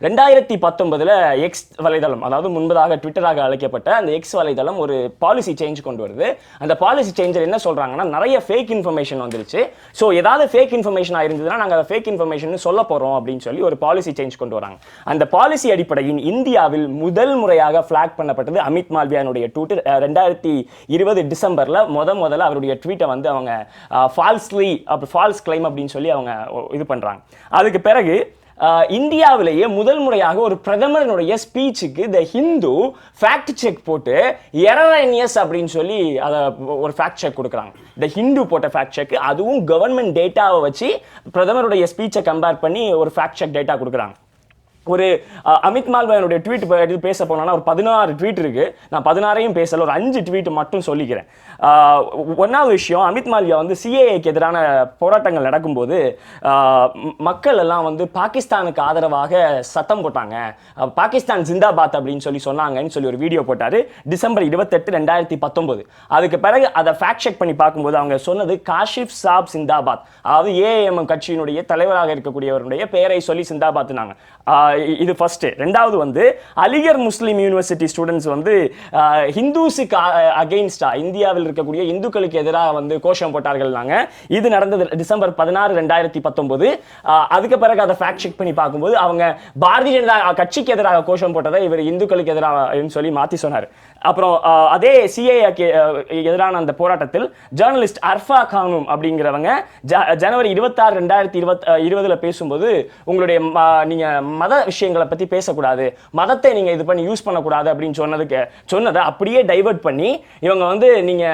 2019 எக்ஸ் வலைதளம், அதாவது முன்பதாக ட்விட்டராக அழைக்கப்பட்ட அந்த எக்ஸ் வலைதளம் ஒரு பாலிசி சேஞ்ச் கொண்டு வருது. அந்த பாலிசி சேஞ்சர் என்ன சொல்றாங்கன்னா, நிறைய ஃபேக் இன்ஃபர்மேஷன் வந்துருச்சு. ஸோ ஏதாவது ஃபேக் இன்ஃபர்மேஷன் ஆயிருந்ததுன்னா நாங்கள் அதை ஃபேக் இன்ஃபர்மேஷன் சொல்ல போறோம் அப்படின்னு சொல்லி ஒரு பாலிசி சேஞ்ச் கொண்டு வராங்க. அந்த பாலிசி அடிப்படையில் இந்தியாவில் முதல் முறையாக ஃபிளாக் பண்ணப்பட்டது அமித் மால்வியானுடைய ட்விட்டர். 2020 டிசம்பர்ல முதல்ல அவருடைய ட்வீட்டை வந்து அவங்க ஃபால்ஸ் கிளைம் அப்படின்னு சொல்லி அவங்க இது பண்றாங்க. அதுக்கு பிறகு இந்தியாவிலேயே முதல் முறையாக ஒரு பிரதமருடைய ஸ்பீச்சுக்கு த ஹிந்து ஃபேக்ட் செக் போட்டு எரரனியஸ் அப்படின்னு சொல்லி அதை ஒரு ஃபேக்ட் செக் கொடுக்குறாங்க. த ஹிந்து போட்ட ஃபேக்ட் செக், அதுவும் கவர்மெண்ட் டேட்டாவை வச்சு பிரதமருடைய ஸ்பீச்சை கம்பேர் பண்ணி ஒரு ஃபேக்ட் செக் டேட்டா கொடுக்குறாங்க. ஒரு அமித் மால்வியானுடைய ட்வீட் எடுத்து பேச போனோம்னா ஒரு 16 ட்வீட் இருக்கு. நான் 16ஐயும் பேசல, ஒரு 5 ட்வீட் மட்டும் சொல்லிக்கிறேன். ஒன்றாவது விஷயம், அமித் மால்வியா வந்து சிஏஏக்கு எதிரான போராட்டங்கள் நடக்கும்போது மக்கள் எல்லாம் வந்து பாகிஸ்தானுக்கு ஆதரவாக சத்தம் போட்டாங்க, பாகிஸ்தான் ஜிந்தாபாத் அப்படின்னு சொல்லி சொன்னாங்கன்னு சொல்லி ஒரு வீடியோ போட்டாரு டிசம்பர் 28, 2019. அதுக்கு பிறகு அதை ஃபேக்ட் செக் பண்ணி பார்க்கும்போது அவங்க சொன்னது காஷிப் சாப் சிந்தாபாத், அதாவது ஏஎம் கட்சியினுடைய தலைவராக இருக்கக்கூடியவருடைய பெயரை சொல்லி சிந்தாபாத்னாங்க. இது ஃபர்ஸ்ட். ரெண்டாவது வந்து அலிகர் முஸ்லீம் யூனிவர்சிட்டி ஸ்டூடெண்ட்ஸ் வந்து ஹிந்துஸுக்கு அகெயின்ஸ்டா, இந்தியாவில் இருக்கக்கூடிய இந்துக்களுக்கு எதிராக வந்து கோஷம் போட்டார்கள்னாங்க. இது நடந்தது டிசம்பர் 16, 2019. அதுக்கு பிறகு அதை ஃபேக்ட் செக் பண்ணி பார்க்கும்போது அவங்க பாரதிய ஜனதா கட்சிக்கு எதிராக கோஷம் போட்டதை இவர் இந்துக்களுக்கு எதிராக சொல்லி மாத்தி சொன்னார். அப்புறம் அதே சிஏஏக்கு எதிரான அந்த போராட்டத்தில் ஜேர்னலிஸ்ட் அர்ஃபா கானும் அப்படிங்கிறவங்க ஜனவரி 26, 2020 பேசும்போது உங்களுடைய நீங்க மத விஷயங்களை பத்தி பேசக்கூடாது, மதத்தை நீங்க இது பண்ணி யூஸ் பண்ணக்கூடாது அப்படின்னு சொன்னதை அப்படியே டைவர்ட் பண்ணி இவங்க வந்து நீங்க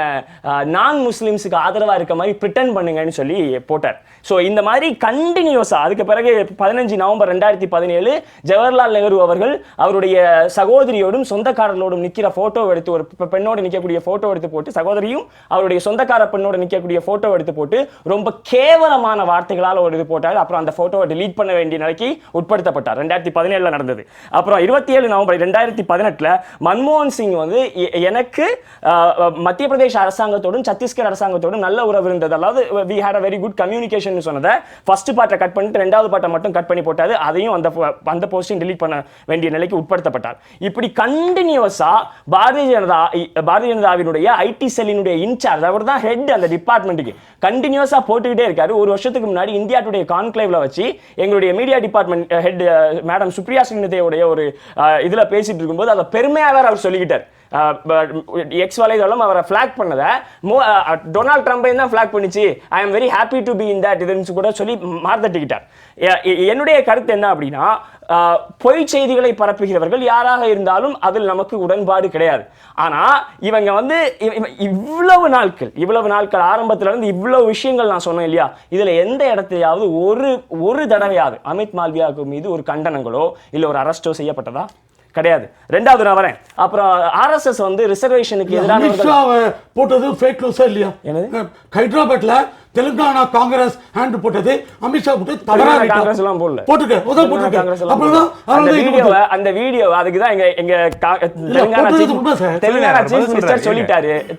நான் முஸ்லிம்ஸுக்கு ஆதரவா இருக்க மாதிரி பிரிட்டன் பண்ணுங்கன்னு சொல்லி போட்டார். ஸோ இந்த மாதிரி கண்டினியூஸா அதுக்கு பிறகு 15 நவம்பர் 2017 ஜவஹர்லால் நேரு அவர்கள் அவருடைய சகோதரியோடும் சொந்தக்காரர்களோடும் நிற்கிற போட்டோ எடுத்து, ஒரு பெண்ணோடு நிற்கக்கூடிய போட்டோ எடுத்து போட்டு, சகோதரியும் அவருடைய சொந்தக்கார பெண்ணோடு நிற்கக்கூடிய போட்டோ எடுத்து போட்டு ரொம்ப கேவலமான வார்த்தைகளால் ஒரு இது போட்டார். அப்புறம் அந்த போட்டோவை டிலீட் பண்ண வேண்டிய நிலைக்கு உட்படுத்தப்பட்டார். 2017 நடந்தது. அப்புறம் 27 நவம்பர் 2018 மன்மோகன் சிங் வந்து எனக்கு மத்திய பிரதேச அரசாங்கத்தோடும் சத்தீஸ்கர் அரசாங்கத்தோடும் நல்ல உறவு இருந்தது, அதாவது we had a very good communication சொன்னதை ஃபர்ஸ்ட் பார்ட்டை கட் பண்ணிட்டு ரெண்டாவது பார்ட்டை மட்டும் கட் பண்ணி போட்டாரு. அதையும் அந்த போஸ்டிங் டிலீட் பண்ண வேண்டிய நிலைக்கு உட்படுத்தப்பட்டார். இப்படி கண்டினியூஸா பாரதிய ஜனதாவினுடைய ஐடி செல்லினுடைய இன்சார்ஜ், அவர் தான் ஹெட் அந்த டிபார்ட்மெண்ட்டுக்கு, கண்டினியூஸா போட்டுக்கிட்டே இருக்காரு. ஒரு வருஷத்துக்கு முன்னாடி இந்தியா டுடே கான்க்ளேவ்ல வச்சு எங்களுடைய media department head madam Supriya ஸ்ரீநிதியோடைய ஒரு இதுல பேசிட்டு இருக்கும்போது அதை பெருமையாக அவர் சொல்லிக்கிட்டார். எக்ஸ் வலைதளம் அவரை ஃபிளாக் பண்ணத டொனால்ட் ட்ரம்பை தான் ஃபிளாக் பண்ணிச்சு, I am very happy to be in that இதுன்னு கூட சொல்லி மார்த்தட்டிக்கிட்டார். என்னுடைய கருத்து என்ன அப்படின்னா, பொய் செய்திகளை பரப்புகிறவர்கள் யாராக இருந்தாலும் அதில் நமக்கு உடன்பாடு கிடையாது. ஆனா இவங்க வந்து இவ்வளவு நாட்கள் ஆரம்பத்துல இருந்து இவ்வளவு விஷயங்கள் நான் சொன்னேன் இல்லையா, இதுல எந்த இடத்தையாவது ஒரு தடவையாவது அமித் மால்வியாவுக்கு மீது ஒரு கண்டனங்களோ இல்ல ஒரு அரெஸ்டோ செய்யப்பட்டதா? கிடையாது. ரெண்டாவது நான் வரேன். அப்புறம் ஆர்எஸ்எஸ் வந்து ரிசர்வேஷனுக்கு எதிரான போட்டது ஃபேக் நியூஸா இல்லையா? ஹைதராபாத்ல தெலுங்கானா காங்கிரஸ் ஹேண்ட் போட்டது அமித்ஷா போட்டு தவறா காங்கிரஸ் எல்லாம் போடல, அந்த வீடியோ அதுக்கு தான் எங்க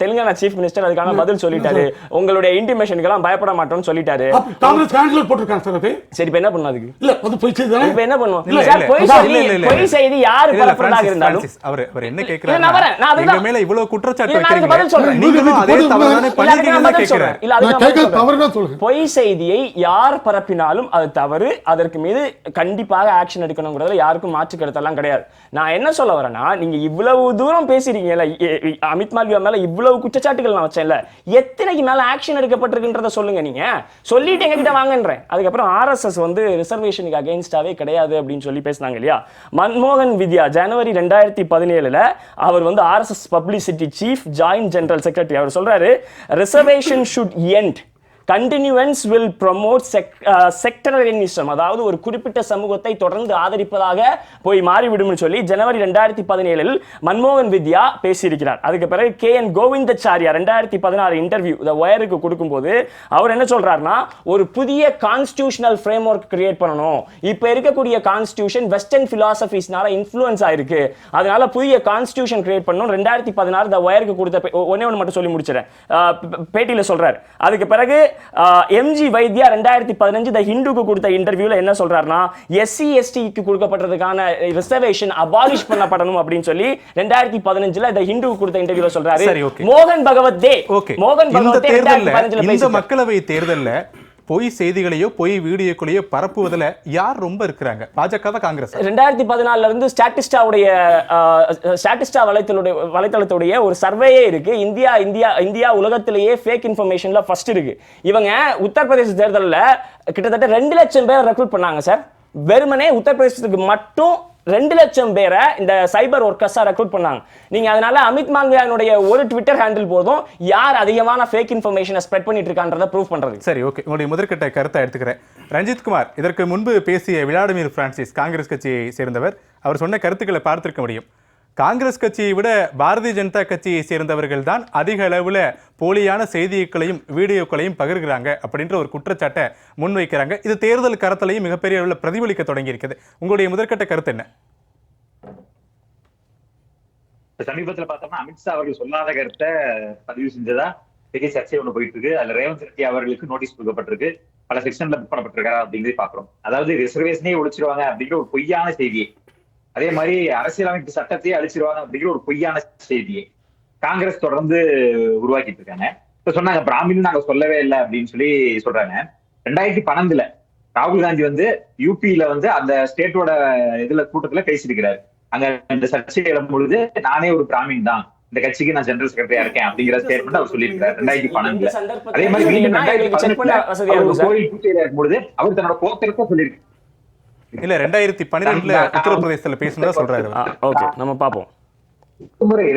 தெலுங்கானா சீஃப் மினிஸ்டர் அதுக்கான பதில் சொல்லிட்டாரு, உங்களுடைய இன்டிமேஷனுக்கு எல்லாம் பயப்பட மாட்டோம்னு சொல்லிட்டாரு. காங்கிரஸ் ஹேண்ட்ல போட்டுருக்காங்க சார். அது சரி, இப்ப என்ன பண்ணும்? அதுக்கு இல்ல அது பொய் செய்தி தானே. இப்ப என்ன பண்ணுவோம்? இல்ல சார், பொய் செய்தி யார் பரப்புறதாக இருந்தாலும் அவர் என்ன கேக்குறாரு, எங்க மேல இவ்வளவு குற்றச்சாட்டு வைக்கிறீங்க, நீங்களும் அதே தவறான பண்ணிட்டீங்கன்னு கேக்குறாரு. இல்ல அது பொய் செய்தியை யார் பரப்பினாலும் அது தவறு, அதற்கு மீது கண்டிப்பாக ஆக்ஷன் எடுக்கணுங்கிறதுல யாருக்கும் மாற்று கருத்தெல்லாம் கிடையாது. நான் என்ன சொல்ல வரேன்னா, நீங்க இவ்வளவு தூரம் பேசிருக்கீங்கல்ல, அமித் மால்வியா மேல இவ்வளவு குற்றச்சாட்டுகள் நான் வச்சேன்ல, எத்தனைக்கு மேல ஆக்ஷன் எடுக்கப்பட்டிருக்குன்றத சொல்லுங்க. நீங்க சொல்லிட்டு எங்ககிட்ட வாங்கன்றேன். அதுக்கப்புறம் ஆர்எஸ்எஸ் வந்து ரிசர்வேஷனுக்கு அகைன்ஸ்டாவே கிடையாது அப்படின்னு சொல்லி பேசினாங்க இல்லையா. மன்மோகன் வித்யா ஜனவரி 2017 அவர் வந்து RSS publicity chief joint general secretary அவர் சொல்றாரு, reservation should end, continuance will promote sectoralism, அதாவது ஒரு குறிப்பிட்ட சமூகத்தை தொடர்ந்து ஆதரிப்பதாக போய் மாறிவிடும் சொல்லி ஜனவரி 2017 மன்மோகன் வித்யா பேசியிருக்கிறார். அதுக்கு பிறகு KN கோவிந்தாச்சாரியா 2016 இன்டர்வியூ த வயருக்கு கொடுக்கும்போது அவர் என்ன சொல்றாருன்னா, ஒரு புதிய கான்ஸ்டிடியூஷனல் ஃப்ரேம்வொர்க் கிரியேட் பண்ணணும், இப்ப இருக்கக்கூடிய கான்ஸ்டிடியூஷன் வெஸ்டர்ன் பிலாசபிஸ்னால இன்ஃப்ளூயன்ஸ் ஆயிருக்கு, அதனால புதிய கான்ஸ்டிடியூஷன் கிரியேட் பண்ணணும். 2016 த வயருக்கு கொடுத்த ஒண்ணே மட்டும் சொல்லி முடிச்சிடறேன், பேட்டியில சொல்றாரு. அதுக்கு பிறகு எம்ஜி வைத்யா 2015 த ஹிந்துக்கு கொடுத்த இன்டர்வியூல என்ன சொல்றாருன்னா, எஸ்சி எஸ்டிக்கு கொடுக்கப்பட்டதுக்கான ரிசர்வேஷன் அபாலிஷ் பண்ணப்படணும் அப்படின்னு சொல்லி 2015 த ஹிந்துக்கு கொடுத்த இன்டர்வியூல சொல்றாரு. மோகன் பகவத் தே இந்த மக்களவை தேர்தல்ல பொய் செய்திகளையோ பொய் வீடியோக்களையோ பரப்புவதில் யார் ரொம்ப இருக்கிறாங்க? பாஜக தான், காங்கிரஸ்? 2014 இருந்து ஸ்டாட்டிஸ்டா வலைத்தளத்துடைய ஒரு சர்வேயே இருக்கு. இந்தியா உலகத்திலேயே ஃபேக் இன்ஃபர்மேஷன்ல ஃபர்ஸ்ட் இருக்கு. இவங்க உத்தரப்பிரதேச தேர்தலில் கிட்டத்தட்ட 2 லட்சம் பேர் ரெக்ரூட் பண்ணாங்க சார். வெறுமனே உத்தரப்பிரதேசத்துக்கு மட்டும் 2 லட்சம் பேரை இந்த சைபர் ஒர்க்கர்ஸா ரெக்ரூட் பண்ணாங்க. நீங்க அதனால அமித் மால்வியானுடைய ஒரு ட்விட்டர் ஹேண்டில் போதும் யார் அதிகமான ஃபேக் இன்ஃபர்மேஷனை ஸ்ப்ரெட் பண்ணிட்டு இருக்கான்றத ப்ரூவ் பண்றது. சரி, ஓகே, உங்களுடைய முதற்கட்ட கருத்தை எடுத்துக்கிறேன். ரஞ்சித் குமார் இதற்கு முன்பு பேசிய விளாடிமிர் பிரான்சிஸ் காங்கிரஸ் கட்சியை சேர்ந்தவர், அவர் சொன்ன கருத்துக்களை பார்த்திருக்க முடியும். காங்கிரஸ் கட்சியை விட பாரதிய ஜனதா கட்சியை சேர்ந்தவர்கள் தான் அதிக அளவில் போலியான செய்திகளையும் வீடியோக்களையும் பகிர்கிறாங்க அப்படின்ற ஒரு குற்றச்சாட்டை முன்வைக்கிறாங்க. இது தேர்தல் கருத்திலையும் மிகப்பெரிய அளவில் பிரதிபலிக்க தொடங்கி இருக்குது. உங்களுடைய முதற்கட்ட கருத்து என்ன? சமீபத்தில் பார்த்தோம்னா அமித்ஷா அவர்கள் சொல்லாத கருத்தை பதிவு செஞ்சதா பெரிய சர்ச்சை ஒண்ணு போயிட்டு இருக்கு. அதுல ரேவந்த் ரெட்டி அவர்களுக்கு நோட்டீஸ் கொடுக்கப்பட்டிருக்கு. பல செக்ஷன்ல புக் பண்ணப்பட்டிருக்காரு அப்படிங்கிறத பாக்குறோம். அதாவது ரிசர்வேஷனே ஒழிச்சிருவாங்க அப்படிங்கிற ஒரு பொய்யான செய்தியை, அதே மாதிரி அரசியலமைப்பு சட்டத்தையே அழிச்சிருவாங்க அப்படிங்கிற ஒரு பொய்யான செய்தியை காங்கிரஸ் தொடர்ந்து உருவாக்கிட்டு இருக்காங்க. இப்ப சொன்னாங்க பிராமின் நாங்க சொல்லவே இல்லை அப்படின்னு சொல்லி சொல்றாங்க. 2012 ராகுல் காந்தி வந்து யூபியில வந்து அந்த ஸ்டேட்டோட இதுல கூட்டத்துல பேசியிருக்கிறாரு. அங்க இந்த சர்ச்சை எழும் பொழுது நானே ஒரு பிராமின் தான், இந்த கட்சிக்கு நான் ஜெனரல் செக்ரட்டரியா இருக்கேன் அப்படிங்கிற ஸ்டேட்மெண்ட் அவர் சொல்லியிருக்காரு 2012. அதே மாதிரி மீண்டும் 2018 கோயில் பூஜையில இருக்கும்பொழுது அவர் தன்னோட கோத்திரத்தை சொல்லியிருக்காரு. இல்ல 2012 உத்தரப்பிரதேசத்துல பேசுனதா சொல்றாரு. ஓகே, நம்ம பாப்போம்.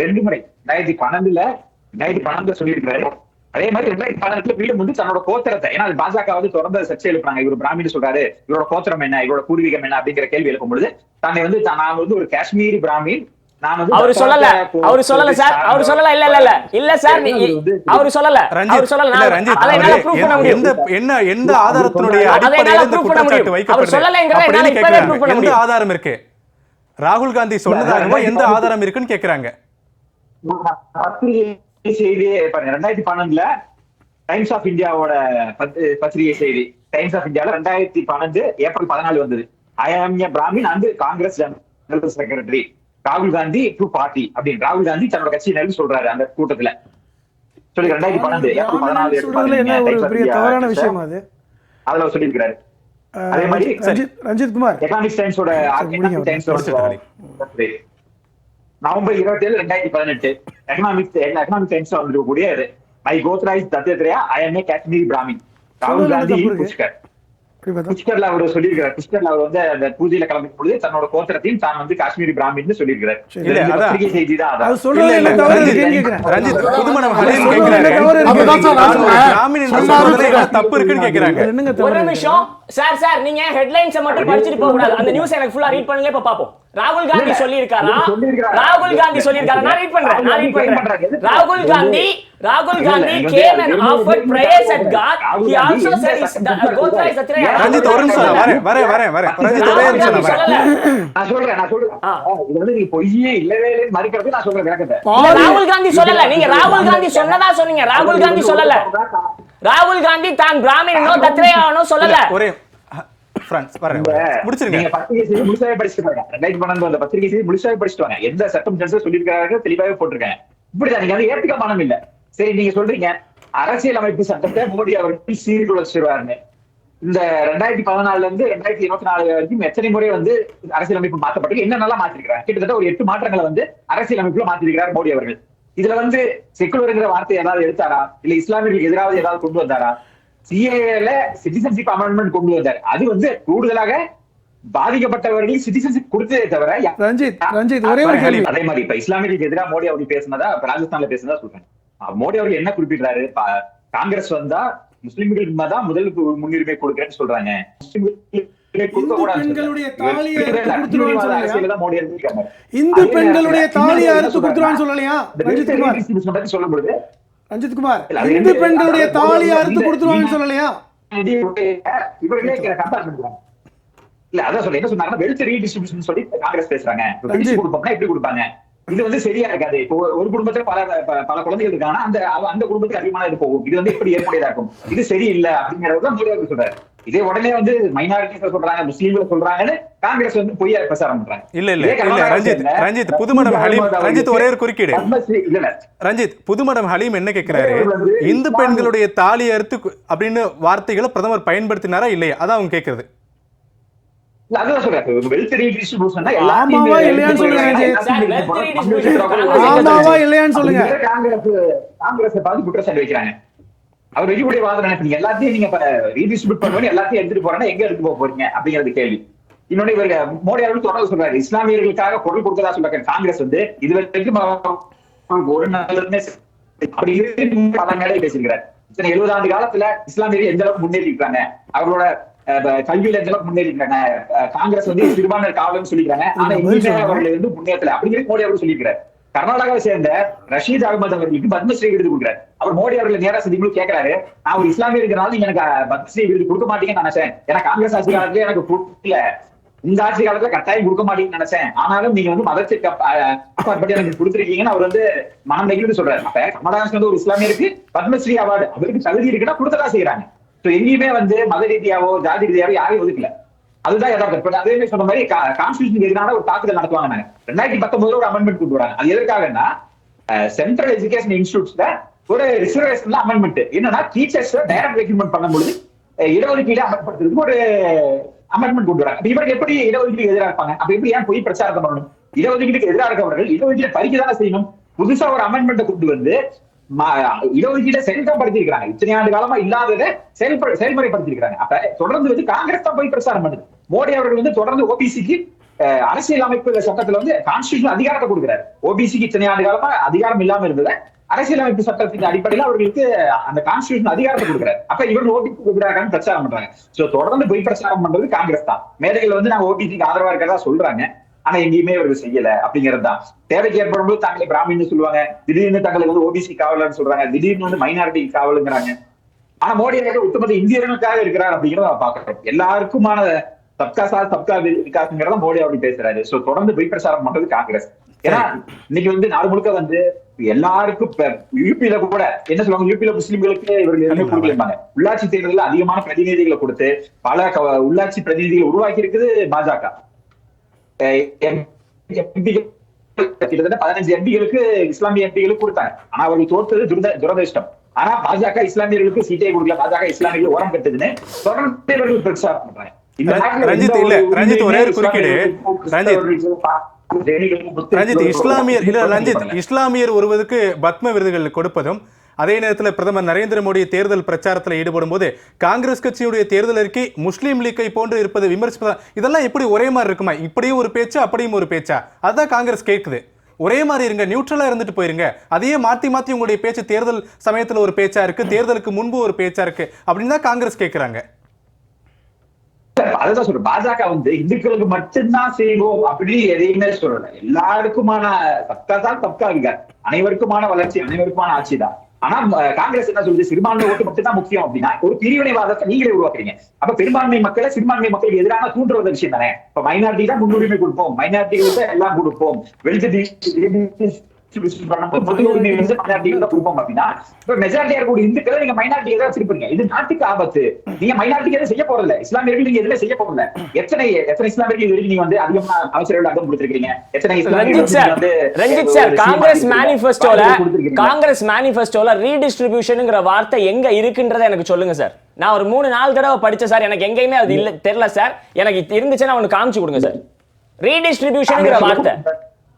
ரெண்டு முறை 2012 சொல்லியிருக்காரு. அதே மாதிரி 2012 மீண்டும் வந்து தன்னோட கோத்திரத்தை, ஏன்னா பாஜக வந்து தொடர்ந்து சர்ச்சை எழுப்புறாங்க, இவர் பிராமின் சொல்றாரு, இவரோட கோத்திரம் என்ன, இவரோட பூர்வீகம் என்ன அப்படிங்கிற கேள்வி எழுப்பும் பொழுது தன்னை வந்து நான் வந்து ஒரு காஷ்மீரி பிராமின், நான் வந்து அவரு சொல்லல சார், அவரு சொல்லல. இல்ல சார், அவரு சொல்லல. எந்த ஆதாரத்தினுடைய அடிப்படையில் இந்த குற்றச்சாட்டு வைக்கப்படுது? எந்த ஆதாரம் இருக்கு? ராகுல் காந்தி சொன்னதாகவா எந்த ஆதாரம் இருக்குன்னு கேக்குறாங்க. செய்தியே 2012 டைம்ஸ் ஆஃப் இந்தியாவோட பத்திரிகை செய்தி, டைம்ஸ் ஆஃப் இந்தியால 2012 ஏப்ரல் 14 வந்தது. I am a Brahmin and Congress general secretary ராகுல் காந்தி டு பார்ட்டி அப்படின்னு ராகுல் காந்தி தன்னோட கட்சி நெல் சொல்றாரு அந்த கூட்டத்துல சொல்லி 2012 ஏப்ரல் 14 தவறான விஷயம் அது, அதுல சொல்லியிருக்கிறாரு. அதே மாதிரி ரஞ்சித் குமார் எக்கனாமிக்ஸ் டைம்ஸோட நவம்பர் 27 2018 எக்கனாமிக் டைம்ஸ்ல வந்துருக்கக்கூடிய my gotra is Dattatreya, I am a Kashmiri Brahmin. ராகுல் காந்தி புஷ்கர் புஷ்கர்ல அவர் சொல்லியிருக்கிறார். புஷ்கர்ல அவர் வந்து அந்த பூஜையில கலந்துக்கும் பொழுது தன்னோட கோத்திரத்தையும் தான் வந்து காஷ்மீரி பிராமின் சொல்லியிருக்கிறார். பத்திரிகை செய்தி தான். தப்பு இருக்குன்னு கேக்குறாங்க. ஒரு நிமிஷம் சார், நீங்க ஹெட்லைன்ஸ் மட்டும் படிச்சிட்டு போக கூடாது. அந்த நியூஸ் எனக்கு ஃபுல்லா ரீட் பண்ணுங்க. இப்ப பாப்போம். ராகுல் காந்தி சொல்லியிருக்காரா? நான் ரீட் பண்றேன். ராகுல் Gandhi came and offered prayers at God. He also said his Gotra is Kshatriya. Ranjith ஒரு நிமிஷம் வரேன். ரஞ்சித் ஒரே நிமிஷம் நான் சொல்றேன். இது வந்து நீ பொய்யே இல்லவே இல்லைன்னு மறுக்கிறது. நான் சொல்றேன் விளக்கத்தை. ராகுல் காந்தி சொல்லல. நீங்க ராகுல் காந்தி சொன்னதா சொன்னீங்க. ராகுல் காந்தி சொல்லல. ராகுல் காந்தி தான் பிராமணனோ தத்ரேயானோ சொல்லல. ஒரே பிரான்ஸ் வரேன் முடிச்சிருங்க. நீங்க பத்திரிகை செய்தி முழுசாவே படிச்சுட்டு வாங்க. 2012 அந்த பத்திரிகை செய்தி முழுசாவே படிச்சுட்டு வாங்க. எந்த சட்டம் ஜட்ஜ் சொல்லியிருக்காங்க தெளிவாவே போட்டிருக்காங்க. இப்படிதான் நீங்க வந்து ஏத்துக்க மனம் இல்ல. சரி, நீங்க சொல்றீங்க அரசியல் அமைப்பு சட்டத்தை மோடி அவர்கள் சீர்குலைச்சிருவாருன்னு. இந்த 2014 இருந்து 2024 வரைக்கும் எத்தனை முறை வந்து அரசியல் அமைப்பு மாற்றப்பட்டு என்னென்னலாம் மாத்திருக்கிறாங்க? கிட்டத்தட்ட ஒரு 8 மாற்றங்களை வந்து அரசியல் அமைப்புல மாத்திருக்கிறார் மோடி அவர்கள். இதுல வந்து செக்குலருங்கிற வார்த்தை ஏதாவது எடுத்தாரா? இல்ல இஸ்லாமியர்களுக்கு எதிராக ஏதாவது கொண்டு வந்தாரா? சிஏல சிட்டிசன்ஷிப் அமெண்ட்மெண்ட் கொண்டு வந்தார். அது வந்து கூடுதலாக பாதிக்கப்பட்டவர்களுக்கு சிட்டிசன்ஷிப் கொடுத்ததே தவிர. ரஞ்சித் ஒரே ஒரு கேள்வி. அதே மாதிரி இப்ப இஸ்லாமியர்களுக்கு எதிராக மோடி அவர்கள் பேசினதா ராஜஸ்தான்ல பேசினதா சொல்றேன். மோடி அவர்கள் என்ன குறிப்பிடுறாரு? காங்கிரஸ் வந்தா முஸ்லிம்களுக்கு தான் முதல் முன்னுரிமை கொடுக்கிறேன்னு சொல்றாங்க. இந்து பெண்களுடைய தாலியை அறுத்து கொடுத்துருவான்னு சொல்லலையா சொல்லும்போது? ரஞ்சித் குமார், இந்து பெண்களுடைய தாலியை அறுத்து கொடுத்துருவான்னு சொல்லலையா? இவர்களே கம்பேர் பண்றாங்க. இல்ல அதான் சொல்ல என்ன சொன்னாங்கன்னா வெல்த் ரீடிஸ்ட்ரிபியூஷன் சொல்லி காங்கிரஸ் பேசுறாங்க. கொடுப்பாங்கன்னா எப்படி கொடுப்பாங்க? இது வந்து சரியா இருக்காது. இப்போ ஒரு குடும்பத்துல பல குழந்தைகள் இருக்காங்கன்னா அந்த குடும்பத்துக்கு அதிகமான இது போகும். இது வந்து எப்படி ஏற்புடையதா இருக்கும்? இது சரியில்லை அப்படிங்கறதுதான் மோடி அவர்கள் சொல்றாரு. இதே உடனே வந்து மைனாரிட்டிஸ் சொல்றாங்க, முஸ்லீம்கள் சொல்றாங்கன்னு காங்கிரஸ் வந்து பொய்யா பிரச்சாரம் பண்றாங்க. இல்ல ரஞ்சித் புதுமடம் ஹலீம், ரஞ்சித் ஒரே ஒரு குறுக்கீடு. ரஞ்சித் புதுமடம் ஹலீம் என்ன கேட்கிறாரு? இந்து பெண்களுடைய தாலி அறுத்து அப்படின்னு வார்த்தைகளை பிரதமர் பயன்படுத்தினாரா இல்லையா? அதான் அவங்க கேட்கறது. ஆமாவா இல்லையான்னு சொல்லுங்க. காங்கிரஸ் பார்த்து குற்றச்சாட்டு வைக்கிறாங்க. அவர் வெளியுடைய வாதம் நினைப்பீங்க எல்லாத்தையும் நீங்க ரீடிஸ்ட்ரிபியூட் பண்ணுவோம், எல்லாத்தையும் எடுத்துட்டு போறேன்னா எங்க எடுத்து போக போறீங்க அப்படிங்கிறது கேள்வி. இன்னொன்னு இவங்க மோடி அவர்கள் தொடர்ந்து சொல்றாரு இஸ்லாமியர்களுக்காக குரல் கொடுக்கறதா சொல்றாங்க. காங்கிரஸ் வந்து இது வரைக்கும் ஒரு நல்லதுமே அப்படி பல மேலே பேசியிருக்கிறார். 70 ஆண்டு காலத்துல இஸ்லாமியர்கள் எந்த அளவுக்கு முன்னேறி இருக்காங்க, அவர்களோட கல்வியில எந்த அளவுக்கு முன்னேறி இருக்காங்க, காங்கிரஸ் வந்து சிறுபான்மையினர் காவலன்னு சொல்லிக்கிறாங்க. ஆனா இந்திய அவர்கள் வந்து முன்னேற்றல அப்படிங்கிறது மோடி அவர்கள் சொல்லியிருக்கிறார். கர்நாடகாவை சேர்ந்த ரஷீத் அகமது அவர்களுக்கு பத்மஸ்ரீ விருது கொடுக்குறாரு. அவர் மோடி அவர்களை நேரா சந்திக்கும் கேட்கிறாரு, நான் ஒரு இஸ்லாமிய இருக்கிறனால நீங்க எனக்கு பத்மஸ்ரீ விருது கொடுக்க மாட்டீங்கன்னு நினைச்சேன். ஏன்னா காங்கிரஸ் ஆட்சி காலத்துல எனக்கு கொடுக்கல, இந்த ஆட்சி காலத்துல கட்டாயம் கொடுக்க மாட்டீங்கன்னு நினைச்சேன். ஆனாலும் நீங்க வந்து மதத்திற்கு அப்பாற்பட்டு எனக்கு கொடுத்துருக்கீங்கன்னு அவர் வந்து மனம் நெகிழ்ந்து சொல்றாரு. அப்ப கர்நாடகா சேர்ந்த ஒரு இஸ்லாமியருக்கு பத்மஸ்ரீ அவார்டு அவருக்கு தகுதி இருக்குன்னா கொடுத்ததா செய்யறாங்க. எங்கேயுமே வந்து மத ரீதியாவோ ஜாதி ரீதியாவோ யாரையும் ஒதுக்கல. அதுதான் யதார்த்தம். இப்ப அதே மாதிரி சொன்ன மாதிரி கான்ஸ்டிடியூஷன் எதிரான ஒரு தாக்குதல் நடத்துவாங்க. 2019 ஒரு அமெண்ட்மெண்ட் கொண்டு வராங்க. அது எதற்காகன்னா சென்ட்ரல் எஜுகேஷன் இன்ஸ்டிடியூட்ஸ்ல ஒரு ரிசர்வேஷன்ல அமெண்ட்மெண்ட் என்னன்னா டீச்சர்ஸ் டைரக்ட் ரெக்ரூட்மெண்ட் பண்ணும்போது இடஒதுக்கீடு அமல்படுத்துறதுக்கு ஒரு அமெண்ட்மெண்ட் கொண்டு வராங்க. இவர்கள் எப்படி இடஒதுக்கீடு எதிராக இருப்பாங்க? அப்ப எப்படி ஏன் போய் பிரச்சாரம் பண்ணணும்? இடஒதுக்கீடுக்கு எதிராக இருக்கவர்கள் இடஒதுக்கீடு பறிக்கதானே செய்யணும். புதுசா ஒரு அமெண்ட்மெண்ட் கொண்டு வந்து இடஒதுக்கீட்டை செயல்படுத்திருக்காங்க. இத்தனை ஆண்டு காலமா இல்லாததை செயல்முறைப்படுத்திருக்காங்க. அப்ப தொடர்ந்து வந்து காங்கிரஸ் தான் போய் பிரச்சாரம் பண்ணுது. மோடி அவர்கள் வந்து தொடர்ந்து ஓபிசிக்கு அரசியல் அமைப்பு சட்டத்துல வந்து கான்ஸ்டிடியூஷன் அதிகாரத்தை கொடுக்கிறார். ஓபிசிக்கு இத்தனை ஆண்டு காலமா அதிகாரம் இல்லாம இருந்ததை அரசியலமைப்பு சட்டத்தின் அடிப்படையில் அவர்களுக்கு அந்த கான்ஸ்டிடியூஷன் அதிகாரத்தை கொடுக்கிறார். அப்ப இவர்கள் ஓபிசிக்கு எதிராக பிரச்சாரம் பண்றாங்க. சோ தொடர்ந்து போய் பிரச்சாரம் பண்றது காங்கிரஸ் தான். மேடைகள் வந்து நாங்க ஓபிசிக்கு ஆதரவா இருக்கிறதா சொல்றாங்க. ஆனா எங்கேயுமே இவர்கள் செய்யல அப்படிங்கிறது தான். தேவைக்கு ஏற்படும்போது தங்களை பிராமின்னு சொல்லுவாங்க, திடீர்னு தங்களை வந்து ஓபிசி காவலர்னு சொல்றாங்க, திடீர்னு வந்து மைனாரிட்டி காவலுங்கிறாங்க. ஆனா மோடி அவர்கள் ஒட்டுமொத்த இந்தியர்களுக்காக இருக்கிறார் அப்படிங்கிறத பாக்குறோம். எல்லாருக்குமான சப்கா சாத் சப்கா விகாஸ்ங்கிறத மோடி அவர்கள் பேசுறாரு. சோ தொடர்ந்து போய் பிரச்சாரம் பண்றது காங்கிரஸ். ஏன்னா இன்னைக்கு வந்து நாடு முழுக்க வந்து எல்லாருக்கும் யூபியில கூட என்ன சொல்லுவாங்க, யூபியில முஸ்லிம்களுக்கு இவர்கள் கொடுக்கலாங்க. உள்ளாட்சி தேர்தலில் அதிகமான பிரதிநிதிகளை கொடுத்து பல உள்ளாட்சி பிரதிநிதிகளை உருவாக்கி இருக்குது பாஜக. கிட்டத்தட்ட 15 எம்பிகளுக்கு இஸ்லாமிய எம்பிகளுக்கு கொடுத்தாங்க. ஆனா அவர்கள் தோற்றது துரதிருஷ்டம். ஆனா பாஜக இஸ்லாமியர்களுக்கு சீட்டை கொடுக்கல, பாஜக இஸ்லாமியர்கள் ஓரம் கட்டுதுன்னு தொடர்ந்து இவர்கள் பிரச்சாரம் பண்றாங்க. ரஞ்சித் ஒரே ஒரு குறுக்கீடு. இஸ்லாமியர் ஒருவருக்கு பத்ம விருதுகள் கொடுப்பதும் அதே நேரத்தில் பிரதமர் நரேந்திர மோடி தேர்தல் பிரச்சாரத்தில் ஈடுபடும் போது காங்கிரஸ் கட்சியுடைய தேர்தல் அறிக்கை முஸ்லீம் லீக்கை போன்று இருப்பது விமர்சிப்பதா, இதெல்லாம் எப்படி ஒரே மாதிரி இருக்குமா? இப்படியும் ஒரு பேச்சா அப்படியும் ஒரு பேச்சா? அதுதான் காங்கிரஸ் கேட்குது. ஒரே மாதிரி இருங்க, நியூட்ரலா இருந்துட்டு போயிருங்க. அதையே மாத்தி மாத்தி உங்களுடைய பேச்சு தேர்தல் சமயத்தில் ஒரு பேச்சா இருக்கு, தேர்தலுக்கு முன்பு ஒரு பேச்சா இருக்கு அப்படின்னு தான் காங்கிரஸ் கேட்கிறாங்க. அதுதான் சொல்றேன், பாஜக வந்து இந்துக்களுக்கு மட்டும்தான் செய்வோம் அப்படின்னு எதையுமே சொல்லல. எல்லாருக்குமான சப்கா விகாஸ், அனைவருக்குமான வளர்ச்சி, அனைவருக்குமான ஆட்சி தான். ஆனா காங்கிரஸ் என்ன சொல்லுது, சிறுபான்மை ஓட்டு மட்டும் தான் முக்கியம் அப்படின்னா ஒரு பிரிவினைவாதத்தை நீங்களே உருவாக்குறீங்க. அப்ப பெரும்பான்மை மக்களை சிறுபான்மை மக்களுக்கு எதிரான தூண்டுற விஷயம் தானே. இப்ப மைனாரிட்டி தான் முன்னுரிமை கொடுப்போம், மைனாரிட்டிகளுக்கு எல்லாம் கொடுப்போம், இது நாட்டுக்கு ஆபத்து. நீங்க மைனாரிட்டி செய்ய போறதில்ல, இஸ்லாமியர்கள் நீங்க எதுல செய்ய போறதில்ல. எத்தனை இஸ்லாமியர்கள் நீங்க வந்து அதிகமா அவசர அகம் கொடுத்திருக்கீங்க? ரஞ்சித் சார், காங்கிரஸ் மேனிஃபெஸ்டோல ரீடிஸ்ட்ரிபியூஷன்ங்கிற வார்த்தை எங்க இருக்குன்றத எனக்கு சொல்லுங்க சார். நான் ஒரு 3-4 தடவை படிச்சேன் சார், எனக்கு எங்கேயுமே அது இல்ல தெரியல சார். எனக்கு இருந்துச்சுன்னா ஒன்னு காமிச்சு கொடுங்க சார். ரீடிஸ்ட்ரிபியூஷன்ங்கிற வார்த்தை,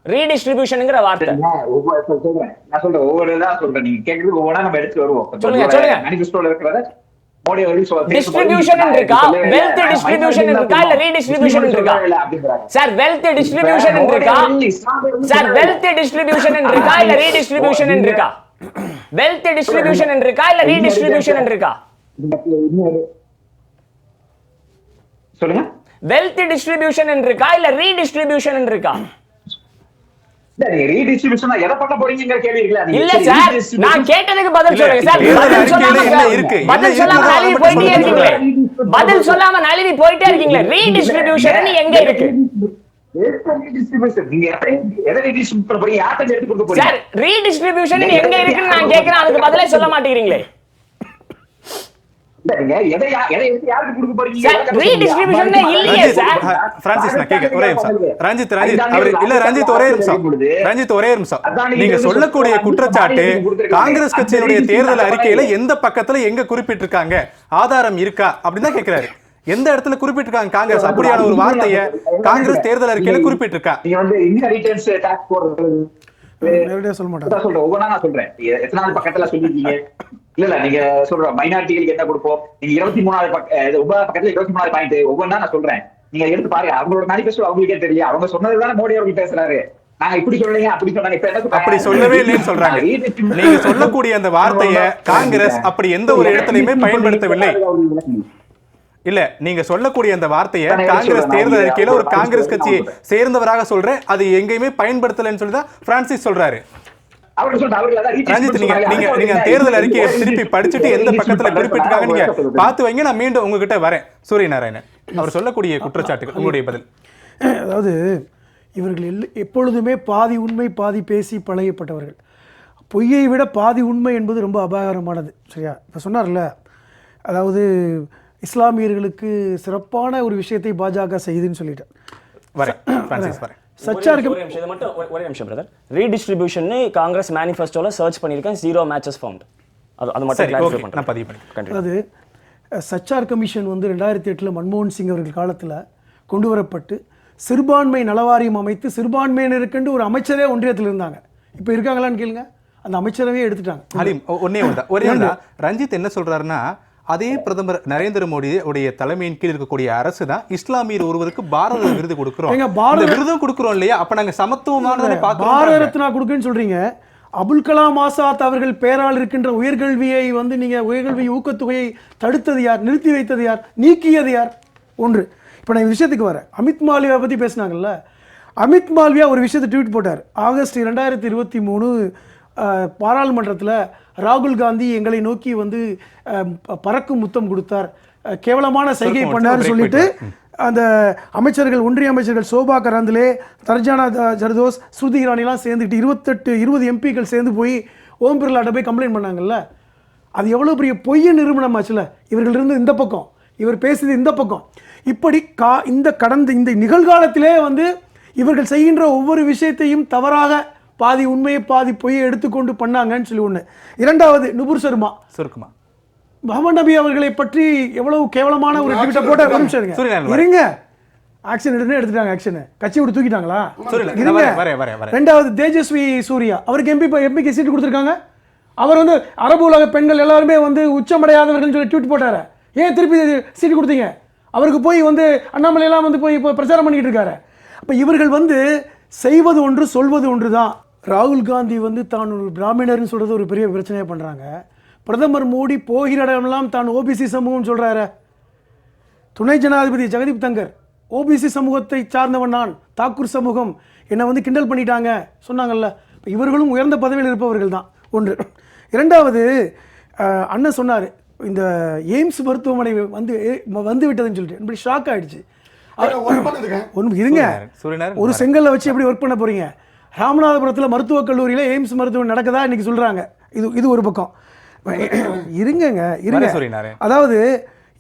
ரீடிஸ்ட்ரிபியூஷன்ங்கிற வார்த்தை நான் சொல்றேன், ஒவ்வொருதா சொல்றேன், நீங்க கேக்குறது ஒவ்வொன்றா நம்ம எடுத்து வருவோம். சொல்லுங்க. மேனிஃபெஸ்டோல இருக்கிறத மோடி அவர்கள் டிஸ்ட்ரிபியூஷன் இருக்கா, வெல்த் டிஸ்ட்ரிபியூஷன் இருக்கா, இல்ல ரீடிஸ்ட்ரிபியூஷன் இருக்கா சார்? வெல்த் டிஸ்ட்ரிபியூஷன் இருக்கா சார்? வெல்த் டிஸ்ட்ரிபியூஷன் இருக்கா இல்ல ரீடிஸ்ட்ரிபியூஷன் இருக்கா? வெல்த் டிஸ்ட்ரிபியூஷன் இருக்கா இல்ல ரீடிஸ்ட்ரிபியூஷன் இருக்கா? சொல்லுங்க. வெல்த் டிஸ்ட்ரிபியூஷன் இருக்கா இல்ல ரீடிஸ்ட்ரிபியூஷன் இருக்கா? எதை பண்ண போறீங்க கேள்வி இருக்குல்ல. இல்ல சார், நான் கேட்டதுக்கு பதில் சொல்லுங்க சார். பதில் சொல்லாம நழுவி போயிட்டே இருக்கீங்களே, பதில் சொல்லாம நழுவி போயிட்டே இருக்கீங்களே. ரீடிஸ்ட்ரிபியூஷன் எங்க இருக்கு சார்? ரீடிஸ்ட்ரிபியூஷன் எங்க இருக்குன்னு நான் கேக்குறேன், அதுக்கு பதிலே சொல்ல மாட்டேங்கிறீங்களே. நீங்க சொல்லக்கூடிய குற்றச்சாட்டு காங்கிரஸ் கட்சியினுடைய தேர்தல் அறிக்கையில எந்த பக்கத்துல எங்க குறிப்பிட்டிருக்காங்க, ஆதாரம் இருக்கா அப்படின்னு தான் கேட்கிறாரு. எந்த இடத்துல குறிப்பிட்டிருக்காங்க காங்கிரஸ் அப்படியான ஒரு வார்த்தையை காங்கிரஸ் தேர்தல் அறிக்கையில குறிப்பிட்டிருக்கா? ஒவ்வொன்னா நான் சொல்றேன், எத்தனாவது பக்கத்துல சொல்லிருக்கீங்க? இல்ல நீங்க சொல்ற மைனாரிட்டிகளுக்கு என்ன கொடுப்போம், நீங்க 23வது பக்கத்துல 23வது பாயிண்ட் ஒவ்வொன்னா நான் சொல்றேன், நீங்க எடுத்து பாருங்க. அவங்களோட மேனிஃபெஸ்டோ அவங்களுக்கே தெரியல, அவங்க சொன்னதுதானே மோடி அவர்கள் பேசுறாரு. நாங்க இப்படி சொல்றீங்க அப்படி சொன்னாங்க, இப்ப என்ன அப்படி சொல்லவே இல்லைன்னு சொல்றாங்க. நீங்க சொல்லக்கூடிய அந்த வார்த்தையை காங்கிரஸ் அப்படி எந்த ஒரு இடத்துலயுமே பயன்படுத்தவில்லை. இல்ல நீங்க சொல்லக்கூடிய அந்த வார்த்தையை காங்கிரஸ் தேர்தல் அறிக்கையில ஒரு காங்கிரஸ் கட்சியை சேர்ந்தவராக சொல்றேன், அது எங்கேயுமே பயன்படுத்தலன்னு சொல்லிதான் பிரான்சிஸ் சொல்றாரு. ரஞ்சித், நீங்க தேர்தல் அறிக்கையை திருப்பி படிச்சுட்டு எந்த பக்கத்துல குறிப்பிட்டிருக்காங்க நீங்க பார்த்து வைங்க. நான் மீண்டும் உங்ககிட்ட வரேன். சூரிய நாராயணன் அவர் சொல்லக்கூடிய குற்றச்சாட்டுக்கு உங்களுடைய பதில். அதாவது இவர்கள் எப்பொழுதுமே பாதி உண்மை பாதி பேசி பழகப்பட்டவர்கள். பொய்யை விட பாதி உண்மை என்பது ரொம்ப அபாயகரமானது. சரியா? இப்போ சொன்னார்ல, அதாவது இஸ்லாமியர்களுக்கு சிறப்பான ஒரு விஷயத்தை பாஜக செய்யுதுன்னு சொல்லிட்டேன். சச்சா இருக்கு. ஒரே நிமிஷம் பிரதர். ரீடிஸ்ட்ரிபியூஷன் காங்கிரஸ் மேனிஃபெஸ்டோல சர்ச் பண்ணிருக்கேன், 0 மேட்சஸ் ஃபவுண்ட். அது மட்டும் கிளாரிஃபை பண்றேன். நான் பதிவு பண்ணிக்கிறேன். அது சச்சார் கமிஷன் வந்து 2008 மன்மோகன் சிங் அவர்கள் காலத்தில் கொண்டு வரப்பட்டு சிறுபான்மை நலவாரியம் அமைத்து சிறுபான்மையினருக்கென்று ஒரு அமைச்சரே ஒன்றியத்தில் இருந்தாங்க. இப்போ இருக்காங்களான்னு கேளுங்க. அந்த அமைச்சரவே எடுத்துட்டாங்க. ஒரே ரஞ்சித் என்ன சொல்றாருன்னா, அதே பிரதமர் நரேந்திர மோடி உடைய தலைமையின் கீழ் இருக்கக்கூடிய அரசு தான் இஸ்லாமியர் ஒருவருக்கு பாரத விருது கொடுக்கிறோம். விருதும் கொடுக்கிறோம் இல்லையா? அப்ப நாங்க சமத்துவமான பாரத ரத்னா கொடுக்குன்னு சொல்றீங்க. அபுல் கலாம் ஆசாத் அவர்கள் பேரால் இருக்கின்ற உயர்கல்வியை வந்து நீங்க உயர்கல்வி ஊக்கத்தொகையை தடுத்தது யார்? நிறுத்தி வைத்தது யார்? நீக்கியது யார்? ஒன்று. இப்போ நான் இந்த விஷயத்துக்கு வரேன். அமித் மால்வியா பற்றி பேசினாங்கல்ல. அமித் மால்வியா ஒரு விஷயத்தை ட்வீட் போட்டார். ஆகஸ்ட் 2023 பாராளுமன்றத்தில் ராகுல் காந்தி எங்களை நோக்கி வந்து பறக்கும் முத்தம் கொடுத்தார், கேவலமான சைகை பண்ணார்னு சொல்லிட்டு அந்த அமைச்சர்கள், ஒன்றிய அமைச்சர்கள் சோபா கராந்திலே, தர்ஜானா ஜர்தோஸ், ஸ்ருதி இரானிலாம் சேர்ந்துக்கிட்டு 20 எம்பிக்கள் சேர்ந்து போய் ஓம் பிர்லாட்ட போய் கம்ப்ளைண்ட் பண்ணாங்கல்ல. அது எவ்வளோ பெரிய பொய்ய நிரூபணம் ஆச்சுல. இவர்கள் இருந்து இந்த பக்கம், இவர் பேசுது இந்த பக்கம். இப்படி இந்த நிகழ்காலத்திலே வந்து இவர்கள் செய்கின்ற ஒவ்வொரு விஷயத்தையும் தவறாக பாதி உண்மையை பாதி பொய்யை எடுத்துக்கொண்டு பண்ணாங்கன்னு சொல்லி ஒன்று. இரண்டாவது, நுபுர் சர்மா சுருக்குமா முகமது நபி அவர்களை பற்றி எவ்வளவு கேவலமான ஒரு ட்வீட்டை போட்ட இருங்க. ஆக்ஷன் எடுத்துட்டாங்க. ஆக்ஷன் கட்சி விட்டு தூக்கிட்டாங்களா? ரெண்டாவது, தேஜஸ்வி சூர்யா அவருக்கு எம்பிக்கு சீட்டு கொடுத்துருக்காங்க. அவர் வந்து அரபு உலக பெண்கள் எல்லாருமே வந்து உச்சமடையாதவர்கள் சொல்லி ட்வீட் போட்டாரு. ஏன் திருப்பி சீட்டு கொடுத்தீங்க? அவருக்கு போய் வந்து அண்ணாமலையெல்லாம் வந்து போய் பிரச்சாரம் பண்ணிக்கிட்டு இருக்காரு. அப்போ இவர்கள் வந்து செய்வது ஒன்று சொல்வது ஒன்று தான். ராகுல் காந்தி வந்து தான் ஒரு பிராமணர்னு சொல்கிறது ஒரு பெரிய பிரச்சனையாக பண்ணுறாங்க. பிரதமர் மோடி போகிற இடமெல்லாம் தான் ஓபிசி சமூகம் சொல்கிறாரு. துணை ஜனாதிபதி ஜெகதீப் தங்கர் ஓபிசி சமூகத்தை சார்ந்தவன் நான், தாக்கூர் சமூகம் என்னை வந்து கிண்டல் பண்ணிட்டாங்க சொன்னாங்கல்ல. இப்போ இவர்களும் உயர்ந்த பதவியில் இருப்பவர்கள் தான். ஒன்று. இரண்டாவது, அண்ணன் சொன்னார் இந்த எய்ம்ஸ் மருத்துவமனை வந்து விட்டதுன்னு சொல்லிட்டு இப்படி ஷாக் ஆகிடுச்சு. ஒன்று இருங்க, ஒரு செங்கல்ல வச்சு எப்படி ஒர்க் பண்ண போகிறீங்க? ராமநாதபுரத்தில் மருத்துவக் கல்லூரியில் எய்ம்ஸ் மருத்துவமனை நடக்குதா இன்னைக்கு சொல்கிறாங்க. இது ஒரு பக்கம். இருங்க. அதாவது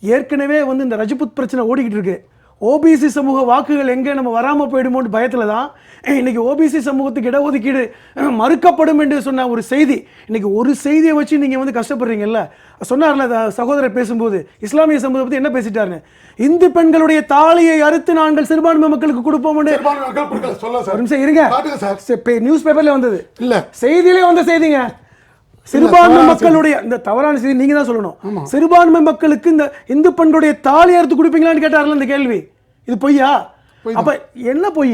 ஏற்கனவே வந்து இந்த ரஜபுத் பிரச்சனை ஓடிக்கிட்டு இருக்கு. ஓபிசி சமூக வாக்குகள் எங்கே நம்ம வராமல் போயிடுமோன்னு பயத்தில் தான் இன்னைக்கு ஓபிசி சமூகத்துக்கு இடஒதுக்கீடு மறுக்கப்படும் என்று சொன்ன ஒரு செய்தி. இன்னைக்கு ஒரு செய்தியை வச்சு நீங்கள் வந்து கஷ்டப்படுறீங்கல்ல. சொன்னார்ல சகோதரர் பேசும்போது இஸ்லாமிய சமூகத்தை பற்றி என்ன பேசிட்டாருன்னு, இந்து பெண்களுடைய தாலியை அறுத்து நாங்கள் சிறுபான்மை மக்களுக்கு கொடுப்போம். இருங்க, நியூஸ் பேப்பர்ல வந்தது இல்ல, செய்தியிலே வந்த செய்திங்க. சிறுபான்மை மக்களுடைய இந்த தவறான செய்தி நீங்க தான் சொல்லணும். சிறுபான்மை மக்களுக்கு இந்த இந்து பெண்களுடைய தாலி அறுத்து கொடுப்பீங்களான்னு கேட்டார்ல இந்த கேள்வி. இது பொய்யா? அப்ப என்ன பொய்?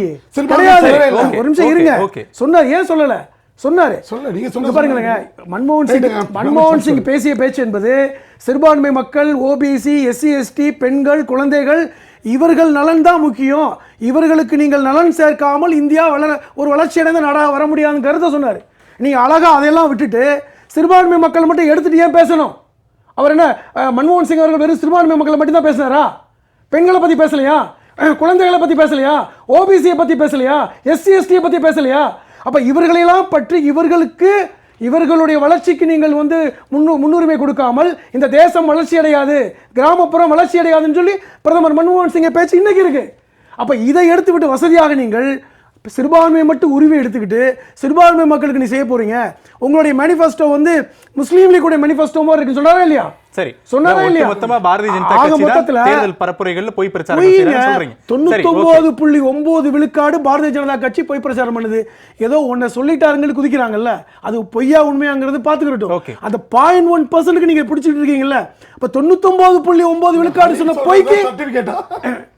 கிடையாது. ஒரு நிமிஷம் இருங்க. சொன்னார். ஏன் சொல்லல? சொன்னாரு. பாருங்க, மன்மோகன் சிங் பேசிய பேச்சு என்பது சிறுபான்மை மக்கள், ஓபிசி, எஸ்சி எஸ்டி, பெண்கள், குழந்தைகள் இவர்கள் நலன் தான் முக்கியம். இவர்களுக்கு நீங்கள் நலன் சேர்க்காமல் இந்தியா ஒரு வளர்ச்சி அடைந்த நாடாக வர முடியாதுன்னு கருத்தை சொன்னார். நீங்க அழகா அதையெல்லாம் விட்டுட்டு சிறுபான்மை மக்கள் மட்டும் எடுத்துட்டு ஏன் பேசணும்? அவர் என்ன மன்மோகன் சிங் அவர்கள் வெறும் சிறுபான்மை மக்களை மட்டும் தான் பேசினாரா? பெண்களை பத்தி பேசலையா? குழந்தைகளை பத்தி பேசலையா? ஓபிசியை பத்தி பேசலையா? எஸ்சி எஸ்டியை பத்தி பேசலையா? அப்ப இவர்களெல்லாம் பற்றி இவர்களுடைய வளர்ச்சிக்கு நீங்கள் வந்து முன்னுரிமை கொடுக்காமல் இந்த தேசம் வளர்ச்சி அடையாது, கிராமப்புறம் வளர்ச்சி அடையாதுன்னு சொல்லி பிரதமர் மன்மோகன் சிங்கை பேச்சு இன்னைக்கு இருக்கு. அப்ப இதை எடுத்துவிட்டு வசதியாக நீங்கள் சிறுபான்மையை மட்டும் உரிமை எடுத்துக்கிட்டு சிறுபான்மை மக்களுக்கு நீ செய்ய போறீங்க. உங்களுடைய மேனிஃபெஸ்டோ வந்து முஸ்லீம் லீக் மேனிஃபெஸ்டோமா இருக்குன்னு சொன்னாரா இல்லையா? சரி, சொன்னாரா இல்லையா? மொத்தமா பாரதிய ஜனதா கட்சி தான் தேர்தல் பரப்புரைகள்ல போய் பிரச்சாரம் செய்யறாங்க சொல்றீங்க. 99.9 விழுக்காடு பாரதிய ஜனதா கட்சி போய் பிரச்சாரம் பண்ணுது. ஏதோ ஒன்ன சொல்லிட்டாருன்னு குதிக்கிறாங்கல்ல, அது பொய்யா உண்மையாங்கிறது பாத்துக்கிட்டோம். அந்த 0.1% நீங்க பிடிச்சிட்டு இருக்கீங்கல்ல, அப்ப 99.9 விழுக்காடு சொன்ன பொய்க்கு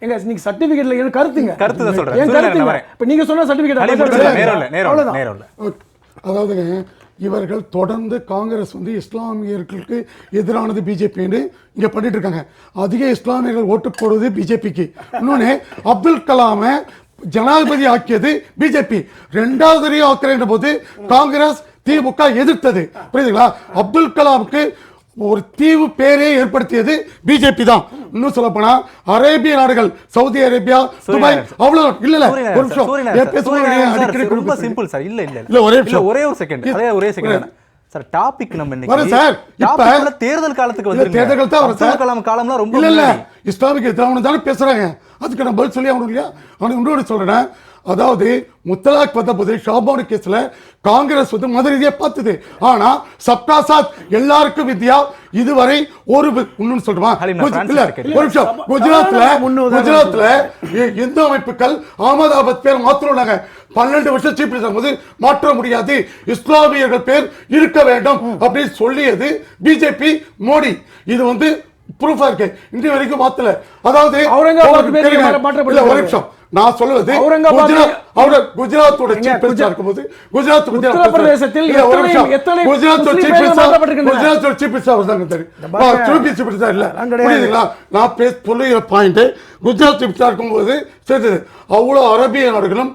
எங்க நீங்க சர்டிபிகேட்ல என்ன கருத்துங்க? கருத்து தான் சொல்றேன். இப்ப நீங்க சொன்ன சர்டிபிகேட் அதாவது இவர்கள் தொடர்ந்து காங்கிரஸ் வந்து இஸ்லாமியர்களுக்கு எதிரானது பிஜேபின்னு இங்க பண்ணிட்டு இருக்காங்க. அதிக இஸ்லாமியர்கள் ஓட்டு போடுவது பிஜேபிக்கு. இன்னொன்னு, அப்துல் கலாமை ஜனாதிபதி ஆக்கியது பிஜேபி. இரண்டாவது ஆக்குற போது காங்கிரஸ் திமுக எதிர்த்தது. புரியுதுங்களா? அப்துல் கலாமுக்கு ஒரு தீவு பேரே ஏற்படுத்தியது பிஜேபி தான். இன்னும் சொல்ல போனா அரேபிய நாடுகள், சவுதி அரேபியா, துபாய், அவ்வளவு இல்ல ரொம்ப சிம்பிள் சார். இல்ல ஒரே ஒரு செகண்ட் சார் டாபிக் நம்ம வரும் இன்னைக்கு சார். இப்ப டாபிக்ல தேர்தல் காலத்துக்கு இல்ல, வந்துருங்க. தேர்தல் தான் வரும் சார். அப்துல் கலாம் காலம்லாம் ரொம்ப இல்ல இல்ல முன்னாடி. இஸ்லாமிக் எதிரானவங்க தானே பேசுறாங்க, அதுக்கு நான் பதில் சொல்லி ஆகணும் இல்லையா? அவனுக்கு இன்னொரு சொல்றேன், அதாவது முத்தலாக் வந்தபோது ஷாபானு கேஸ்ல காங்கிரஸ் வந்து மத ரீதியா பார்த்தது. ஆனா சப்கா சாத் எல்லாருக்கும் வித்யா இதுவரை ஒரு இன்னும் சொல்றேன் ஹலீம், நான் இல்ல பிரான்சிஸ் ஒரு நிமிஷம். குஜராத்ல இந்து அமைப்புகள் அகமதாபாத் பேர் மாத்திரம் 12 வருஷம் சீஃப் மினிஸ்டர் போது மாற்ற முடியாது, இஸ்லாமியர்கள் பேர் இருக்க வேண்டும் அப்படின்னு சொல்லியது பிஜேபி மோடி. இது வந்து ப்ரூஃபா இருக்கு, இன்றைய வரைக்கும் மாத்தல. அதாவது ஒரு நிமிஷம் நான் சொல்லுவது, குஜராத்தோட சீஃப் மினிஸ்டர் இருக்கும்போது குஜராத் உத்தரப்பிரதேசத்தில் குஜராத்தோட சீஃப் மினிஸ்டர் வந்தாங்க தெரியும் இல்ல, புரியுதுங்களா? நான் சொல்லுகிற பாயிண்ட் குஜராத் சீஃப் மினிஸ்டர் இருக்கும்போது சேர்ந்தது. அவ்வளவு அரபிய நாடுகளும்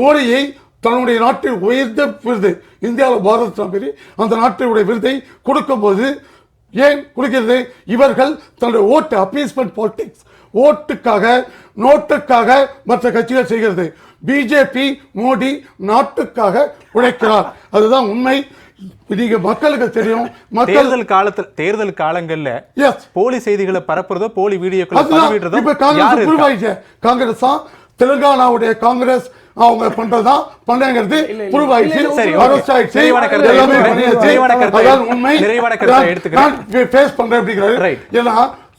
மோடியை தன்னுடைய நாட்டில் உயர்ந்த விருது, இந்தியாவில் பாரத் பேரி அந்த நாட்டினுடைய விருதை கொடுக்கும் போது ஏன் கொடுக்கிறது? இவர்கள் தன்னுடைய ஓட்டு அப்பீஸ்மெண்ட் பாலிடிக்ஸ், ஓட்டுக்காக நோட்டுக்காக மற்ற கட்சிகள் செய்கிறது. பிஜேபி மோடி நாட்டுக்காக உழைக்கிறார், அதுதான் உண்மை. நீங்க மக்களுக்கு தெரியும். தேர்தல் காலங்கள்ல போலி செய்திகளை பரப்புறதோ போலி வீடியோக்களை பதிவிடுறதோ இப்ப காங்கிரஸ் காங்கிரஸ் தான் தெலுங்கானாவுடைய காங்கிரஸ் அவங்க பண்றதுதான் பண்ணங்கிறது புரிவாயிடுச்சு. ஃபேஸ் பண்றேன் அப்படிங்கிறாரு. ஏன்னா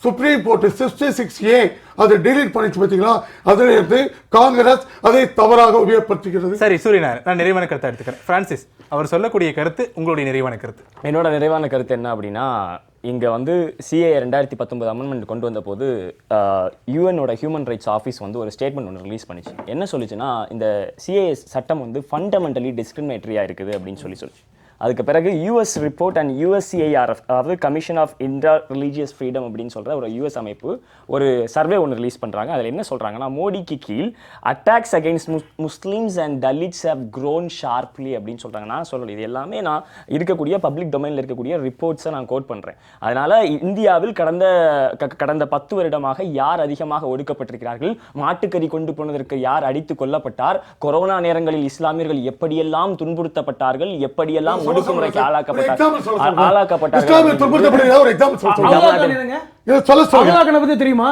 சுப்ரீம் கோர்ட் 66A அதை டெலீட் பண்ணிச்சு பார்த்தீங்களா, அதில் இருந்து காங்கிரஸ் அதை தவறாக உபயோகப்படுத்துகிறது. சரி சூரியனார், நான் நிறைவான கருத்தை எடுத்துக்கிறேன். பிரான்சிஸ், அவர் சொல்லக்கூடிய கருத்து உங்களுடைய நிறைவான கருத்து. என்னோட நிறைவான கருத்து என்ன அப்படின்னா, இங்கே வந்து சிஏ 2019 அமெண்ட்மெண்ட் கொண்டு வந்த போது யூஎனோட ஹியூமன் ரைட்ஸ் ஆஃபீஸ் வந்து ஒரு ஸ்டேட்மெண்ட் ஒன்று ரிலீஸ் பண்ணிச்சு. என்ன சொல்லிச்சுன்னா, இந்த சிஏ சட்டம் வந்து ஃபண்டமெண்டலி டிஸ்கிரிமினேட்டரியாக இருக்குது அப்படின்னு சொல்லிச்சு. அதுக்கு பிறகு யூஎஸ் ரிப்போர்ட் அண்ட் யூஎஸ்சிஐஆர்எஃப், அதாவது commission of inter religious freedom அப்படின்னு சொல்கிற ஒரு யூஎஸ் அமைப்பு ஒரு சர்வே ஒன்று ரிலீஸ் பண்ணுறாங்க. அதில் என்ன சொல்கிறாங்கன்னா, மோடிக்கு கீழ் attacks against Muslims and Dalits have grown sharply அப்படின்னு சொல்கிறாங்க. நான் சொல்லலை, இது எல்லாமே நான் இருக்கக்கூடிய பப்ளிக் டொமைனில் இருக்கக்கூடிய ரிப்போர்ட்ஸை நான் கோட் பண்ணுறேன். அதனால் இந்தியாவில் கடந்த 10 வருடமாக யார் அதிகமாக ஒடுக்கப்பட்டிருக்கிறார்கள், மாட்டுக்கறி கொண்டு போனதற்கு யார் அடித்து கொல்லப்பட்டார், கொரோனா நேரங்களில் இஸ்லாமியர்கள் எப்படியெல்லாம் துன்புறுத்தப்பட்டார்கள், எப்படியெல்லாம் ஒடுக்குமுறைக்கு ஆளாக்கப்பட்டார்கள். தெரியுமா?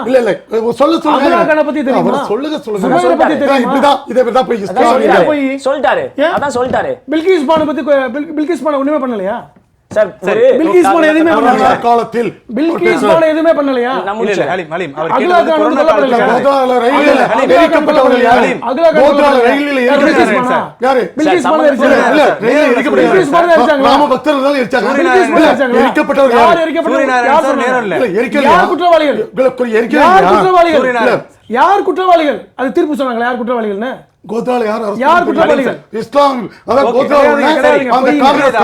சொல்லிட்டாரு, அதான் சொல்லிட்டாரு. பில்கிஸ் பானு பத்தி பில்கிஸ் பானு ஒண்ணுமே பண்ணலையா சார்? பில்கிஸ் பானு எதுவுமே பண்ணலையா காலத்தில்? பில்கிஸ் பானு எதுவுமே பண்ணலையா? இல்ல ஹலீம், ஹலீம் அவர் அகலா கான் கொரோனா காலத்துல கோத்ரா ரயில்ல எரிக்கப்பட்டவர்கள் யாரு? கோத்ரா ரயில்ல எரிக்கப்பட்டவர்கள் யாரு? பில்கிஸ் பானு இல்ல ரயில்ல எரிக்கப்பட்டவர்கள் பில்கிஸ் பானு எரிச்சாங்க. ராம பக்தர்கள் எரிச்சாங்க. பில்கிஸ் பானு எரிச்சாங்க. எரிக்கப்பட்டவர்கள் யார்? எரிக்கப்பட்டவர்கள் நேரம் இல்ல. யார் குற்றவாளிகள்? யார் குற்றவாளிகள்? யார் குற்றவாளிகள்? அது தீர்ப்பு சொன்னாங்களா யார் குற்றவாளிகள்னு? கோத்ரால யார் குற்றவாளிகள்? இஸ்லாம் அத கோத்ரால அந்த காங்கிரஸ்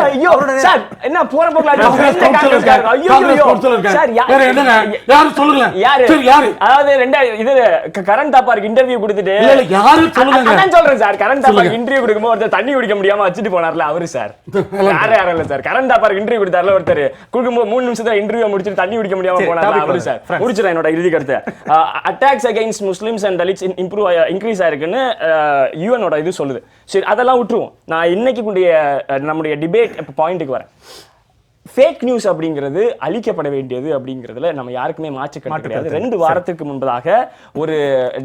ஐயோ சார், என்ன போற போக்குல காங்கிரஸ் ஐயோ சார், வேற என்னங்க யார் சொல்லுங்க? சரி யார்? அதாவது இது கரண்ட் தாப்பாருக்கு இன்டர்வியூ கொடுத்துட்டு இல்ல யாரு சொல்லுங்க? நான் சொல்றேன் சார், கரண்ட் தாப்பாருக்கு இன்டர்வியூ கொடுக்கும்போது ஒருத்தர் தண்ணி குடிக்க முடியாம வச்சிட்டு போனார்ல அவரு சார். யாரும் இல்ல சார், கரண்ட் தாப்பாருக்கு இன்டர்வியூ கொடுத்தார்ல ஒருத்தர், கொடுக்கும்போது 3 நிமிஷத்துல இன்டர்வியூ முடிச்சிட்டு தண்ணி குடிக்க முடியாம போனார்ல அவரு சார். முடிச்சிரேன் என்னோட இறுதி கருத்து. Attacks against Muslims and Dalits increase ஆயிருக்கு யூஎனோட இது சொல்லுது. சரி, அதெல்லாம் விட்டுருவோம். நான் இன்னைக்கு நம்முடைய டிபேட் பாயிண்ட்டுக்கு வரேன். ஃபேக் நியூஸ் அப்படிங்கிறது அழிக்கப்பட வேண்டியது அப்படிங்கிறதுல நம்ம யாருக்குமே மாற்று கிடையாது. 2 வாரத்துக்கு முன்பதாக ஒரு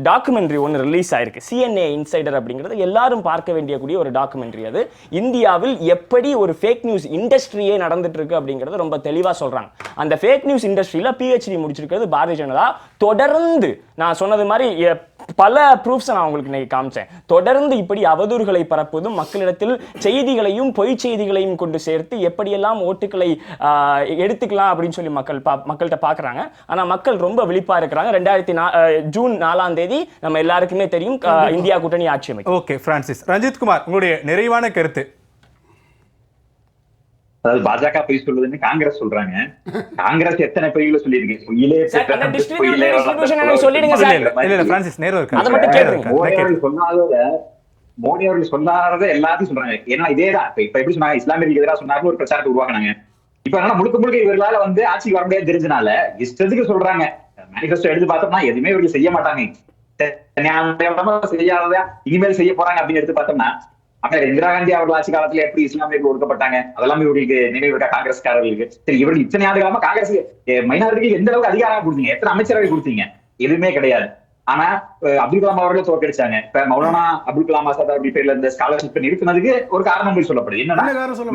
டாக்குமெண்ட்ரி ஒன்று ரிலீஸ் ஆயிருக்கு, சிஎன்ஏ இன்சைடர் அப்படிங்கிறது எல்லாரும் பார்க்க வேண்டியக்கூடிய ஒரு டாக்குமெண்ட்ரி. அது இந்தியாவில் எப்படி ஒரு ஃபேக் நியூஸ் இண்டஸ்ட்ரியே நடந்துட்டு இருக்கு அப்படிங்கிறது ரொம்ப தெளிவாக சொல்றாங்க. அந்த ஃபேக் நியூஸ் இண்டஸ்ட்ரியில PhD முடிச்சிருக்கிறது பாரதிய ஜனதா. தொடர்ந்து நான் சொன்னது மாதிரி பல ப்ரூஃப்ஸ் நான் உங்களுக்கு இன்னைக்கு காமிச்சேன். தொடர்ந்து இப்படி அவதூறுகளை பரப்புவதும் மக்களிடத்தில் செய்திகளையும் பொய் செய்திகளையும் கொண்டு சேர்த்து எப்படியெல்லாம் ஓட்டுக்களை எடுத்துக்கலாம் அப்படின்னு சொல்லி மக்கள்கிட்ட பார்க்குறாங்க. ஆனால் மக்கள் ரொம்ப விழிப்பா இருக்கிறாங்க. ஜூன் 4ஆம் தேதி நம்ம எல்லாருக்குமே தெரியும் இந்தியா கூட்டணி ஆட்சி அமைக்கும். Okay Francis. ரஞ்சித் குமார், உங்களுடைய நிறைவான கருத்து. அதாவது பாஜக பொய் சொல்லுதுன்னு காங்கிரஸ் சொல்றாங்க. காங்கிரஸ் எத்தனை பொய்களை சொல்லியிருக்கு? மோடி அவர்கள் சொல்லாத எல்லாத்தையும் சொல்றாங்க. ஏன்னா இதேதான் இப்ப எப்படி சொன்னாங்க, இஸ்லாமியர்களுக்கு எதிராக சொன்னாங்க, ஒரு பிரச்சாரத்தை உருவாக்குனாங்க. இப்ப என்னன்னா முழுக்க முழுக்க இவர்களால ஆட்சிக்கு வர முடியாது தெரிஞ்சனால இஷ்டத்துக்கு சொல்றாங்க. மேனிஃபெஸ்டோ எடுத்து பார்த்தோம்னா எதுவுமே இவர்கள் செய்ய மாட்டாங்க, செய்யாததா இனிமேல் செய்ய போறாங்க அப்படின்னு எடுத்து பார்த்தோம்னா அப்ப இந்திரா காந்தி அவர்கள் ஆட்சி காலத்துல எப்படி இஸ்லாமியர்கள் ஒடுக்கப்பட்டாங்க அதெல்லாம் இவர்களுக்கு நினைவு இருக்கா காங்கிரஸ்காரர்களுக்கு? சரி, இவர்கள் இத்தனை ஆண்டு காலமா காங்கிரஸ் மைனாரிட்டிக்கு எந்த அளவுக்கு அதிகாரம் கொடுத்தீங்க, எத்தனை அமைச்சரவை கொடுத்தீங்க? எதுவுமே கிடையாது. ஆனா அப்துல் கலாம் அவர்கள் தோற்கடிச்சாங்க. இப்ப மௌலானா அப்துல் கலாம் ஆசாத் அப்படி பேர்ல இருந்த ஸ்காலர்ஷிப் நிறுத்தினதுக்கு ஒரு காரணம் போய் சொல்லப்படுது. என்னன்னா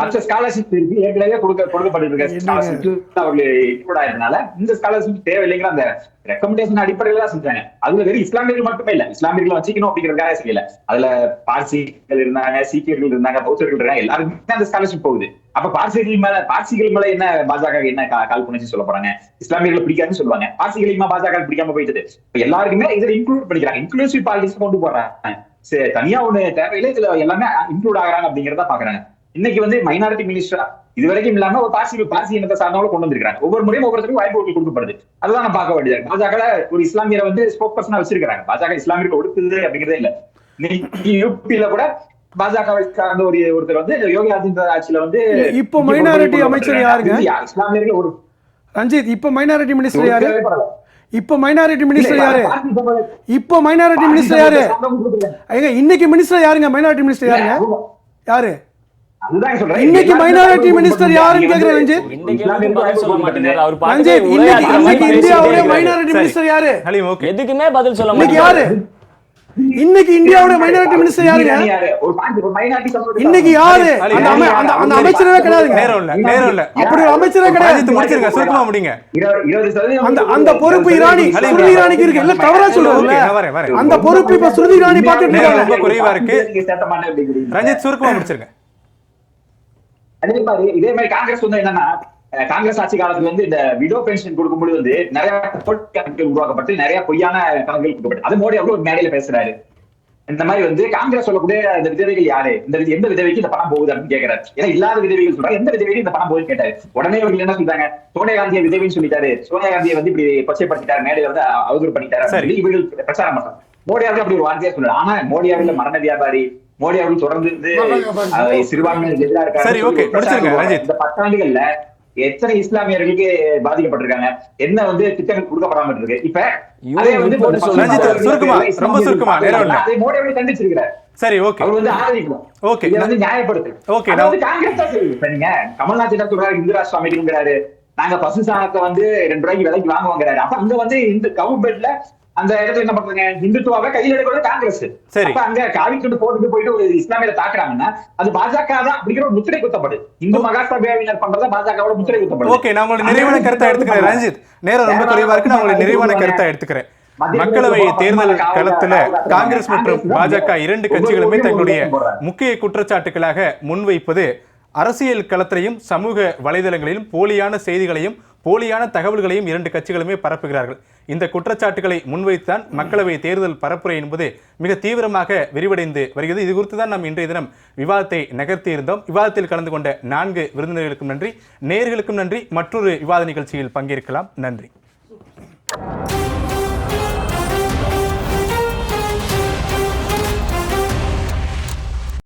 மற்ற ஸ்காலர்ஷிப் இருக்கு ஏற்கனவே கொடுக்கப்பட்டிருக்க ஸ்காலர்ஷிப் அவர்கள் இன்க்ளூட் ஆயிருந்தனால இந்த ஸ்காலர்ஷிப் தேவையில்லைங்கிற அந்த ரெக்கமெண்டேஷன் அடிப்படையில தான் செஞ்சாங்க. அதுல வெறும் இஸ்லாமியர்கள் மட்டுமே இல்ல, இஸ்லாமியர்கள் வச்சுக்கணும் அப்படிங்கிறதுக்காக செய்யல. அதுல பார்சிகள் இருந்தாங்க, சீக்கியர்கள் இருந்தாங்க, பௌத்தர்கள் இருந்தாங்க, எல்லாருக்குமே அந்த ஸ்காலர்ஷிப் போகுது. அப்ப பார்சிகள் மேல என்ன பாஜக என்ன கால் பண்ணி சொல்ல போறாங்க? இஸ்லாமியர்களை பிடிக்காதுன்னு சொல்லுவாங்க, பார்சிகளையுமா பாஜக பிடிக்காம போயிட்டு எல்லாருக்குமே இதுல இன்க்ளூட் பண்ணிக்கிறாங்க. இன்க்ளூசிவ் பாலிடிக்ஸ் கொண்டு போறாங்க. தனியா ஒண்ணு தேவையில்லை, இதுல எல்லாமே இன்க்ளூட் ஆகிறாங்க அப்படிங்கறத பாக்குறாங்க. இன்னைக்கு வந்து மைனாரிட்டி மினிஸ்டரா இதுவரைக்கும் இல்லாம ஒரு பார்சி இனத்தை சார்ந்தவங்களும் கொண்டு வந்திருக்காங்க. ஒவ்வொரு முறையும் ஒவ்வொருத்தருக்கும் வாய்ப்பு கொடுக்கப்படுது. அதுதான் நான் பார்க்க வேண்டியது. பாஜக ஒரு இஸ்லாமியரை வந்து ஸ்போக் பர்சனா வச்சிருக்காங்க. பாஜக இஸ்லாமியருக்கு ஒடுக்குது அப்படிங்கிறதே இல்ல. இன்னைக்கு யூபியில கூட பாஜகவை சார்ந்த ஒருத்தர் வந்து யோகி ஆதித்யநாத் ஆட்சியில வந்து இப்போ மைனாரிட்டி அமைச்சர் யாருங்க? இஸ்லாமியர்கள் ஒரு ரஞ்சித், இப்போ மைனாரிட்டி மினிஸ்டர் யாரு? இப்போ மைனாரிட்டி மினிஸ்டர் யாரு? இப்போ மைனாரிட்டி மினிஸ்டர் யாரு? இன்னைக்கு மினிஸ்டர் யாருங்க? மைனாரிட்டி மினிஸ்டர் யாருங்க? யாரு இன்னைக்கு மைனாரிட்டி மினிஸ்டர் யாருன்னு கேக்குறேன் ரஞ்சித். ரஞ்சித், இன்னைக்கு இந்தியாவுடைய மைனாரிட்டி மினிஸ்டர் யாரு? எதுக்குமே பதில் சொல்ல இன்னைக்கு யாரு? இன்னைக்கு இந்தியாவோட மைனாரிட்டி மினிஸ்டர் யாருங்க? இன்னைக்கு யாரு? அந்த அமைச்சரவே கிடையாதுங்க. அப்படி ஒரு அமைச்சரவே கிடையாது. முடிச்சிருங்க, சுருக்கமா முடிங்க. அந்த பொறுப்பு ஸ்மிருதி இரானிக்கு இருக்கு. இல்ல தவறா சொல்றேன். அந்த பொறுப்பு இப்ப ஸ்மிருதி இரானி பாத்துட்டு இருக்காங்க. ரொம்ப குறைவா இருக்கு. ரஞ்சித், சுருக்கமா முடிச்சிருங்க. அதே மாதிரி இதே மாதிரி காங்கிரஸ் வந்து என்னன்னா, காங்கிரஸ் ஆட்சி காலத்துல வந்து இந்த விடோ பென்ஷன் கொடுக்கும்போது வந்து நிறைய கணக்குகள் உருவாக்கப்பட்டு நிறைய பொய்யான கணக்குகள் கொடுக்கப்பட்டு அது மோடி அவர்கள் ஒரு மேடையில பேசுறாரு. இந்த மாதிரி வந்து காங்கிரஸ் சொல்லக்கூடிய இந்த விதவைகள் யாரு, எந்த விதவைக்கு இந்த பணம் போகுது அப்படின்னு கேட்கிறாரு. ஏன்னா இல்லாத விதவைகள் சொல்றாங்க, எந்த விதவைக்கு இந்த பணம் போகுதுன்னு கேட்டாரு. உடனே அவர்கள் என்ன சொல்றாங்க, சோனியா காந்தியை விதவைன்னு சொல்லிட்டாரு, சோனியா காந்தியை வந்து இப்படி கொச்சைப்படுத்திட்டாரு, மேடையில வந்து அவதூறு பண்ணிட்டாரு, இவர்கள் பிரச்சாரம் பண்றாங்க. மோடி அவர்கள் அப்படி ஒரு வார்த்தையா சொல்றாரு. ஆனா மோடி அவர்கள் மரண வியாபாரி, மோடி அவர்கள் தொடர்ந்து சிறுபான்மையினர் எதிராக இருக்காரு. இந்த 10 ஆண்டுகள்ல எத்தனை இஸ்லாமியர்களுக்கு பாதிக்கப்பட்டிருக்காங்க, என்ன வந்து திட்டங்கள் கொடுக்கப்படாம இருக்கு. இப்ப அதே வந்து மோடி அவர்கள் கண்டிச்சிருக்கிறார். சரி, ஓகே, அவர் வந்து ஆதரிக்கணும். ஓகே, இதை வந்து நியாயப்படுத்து. ஓகே, நான் காங்கிரஸ் தான் சொல்லுங்க. நீங்க கமல்நாத் என்ன சொல்றாரு, இந்து ராஷ்டிர அமைதிங்கிறாரு, நாங்க பசு சாணத்தை வந்து 2 ரூபாய்க்கு விலைக்கு வாங்குவாங்கிறாரு. அப்ப அங்க வந்து இந்த கவர்மெண்ட்ல அந்த இடத்துல என்ன பண்றாங்க, இந்துத்துவாவை கையில் எடுக்கிறது காங்கிரஸ். அப்ப அங்க காவிக்கொண்டு போயிட்டு ஒரு இஸ்லாமியரை தாக்குறாங்கன்னா அது பாஜக தான் அப்படிங்கிற ஒரு முத்திரை குத்தப்படுது. இந்து மகாசபையினர் பண்றதா பாஜகவோட முத்திரை குத்தப்படுது. ஓகே, நான் உங்களுடைய நிறைவான கருத்தை எடுத்துக்கிறேன் ரஞ்சித். நேரம் ரொம்ப குறைவா இருக்கு, நான் உங்களுடைய நிறைவான கருத்தை எடுத்துக்கிறேன். மக்களவை தேர்தல் களத்துல காங்கிரஸ் மற்றும் பாஜக 2 கட்சிகளுமே தங்களுடைய முக்கிய குற்றச்சாட்டுகளாக முன்வைப்பது அரசியல் களத்திலையும் சமூக வலைதளங்களிலும் போலியான செய்திகளையும் போலியான தகவல்களையும் 2 கட்சிகளுமே பரப்புகிறார்கள். இந்த குற்றச்சாட்டுகளை முன்வைத்துதான் மக்களவை தேர்தல் பரப்புரை என்பது மிக தீவிரமாக விரிவடைந்து வருகிறது. இது குறித்து தான் நாம் இன்றைய தினம் விவாதத்தை நகர்த்தியிருந்தோம். விவாதத்தில் கலந்து கொண்ட 4 விருந்தினர்களுக்கும் நன்றி, நேயர்களுக்கும் நன்றி. மற்றொரு விவாத நிகழ்ச்சியில் பங்கேற்கலாம். நன்றி.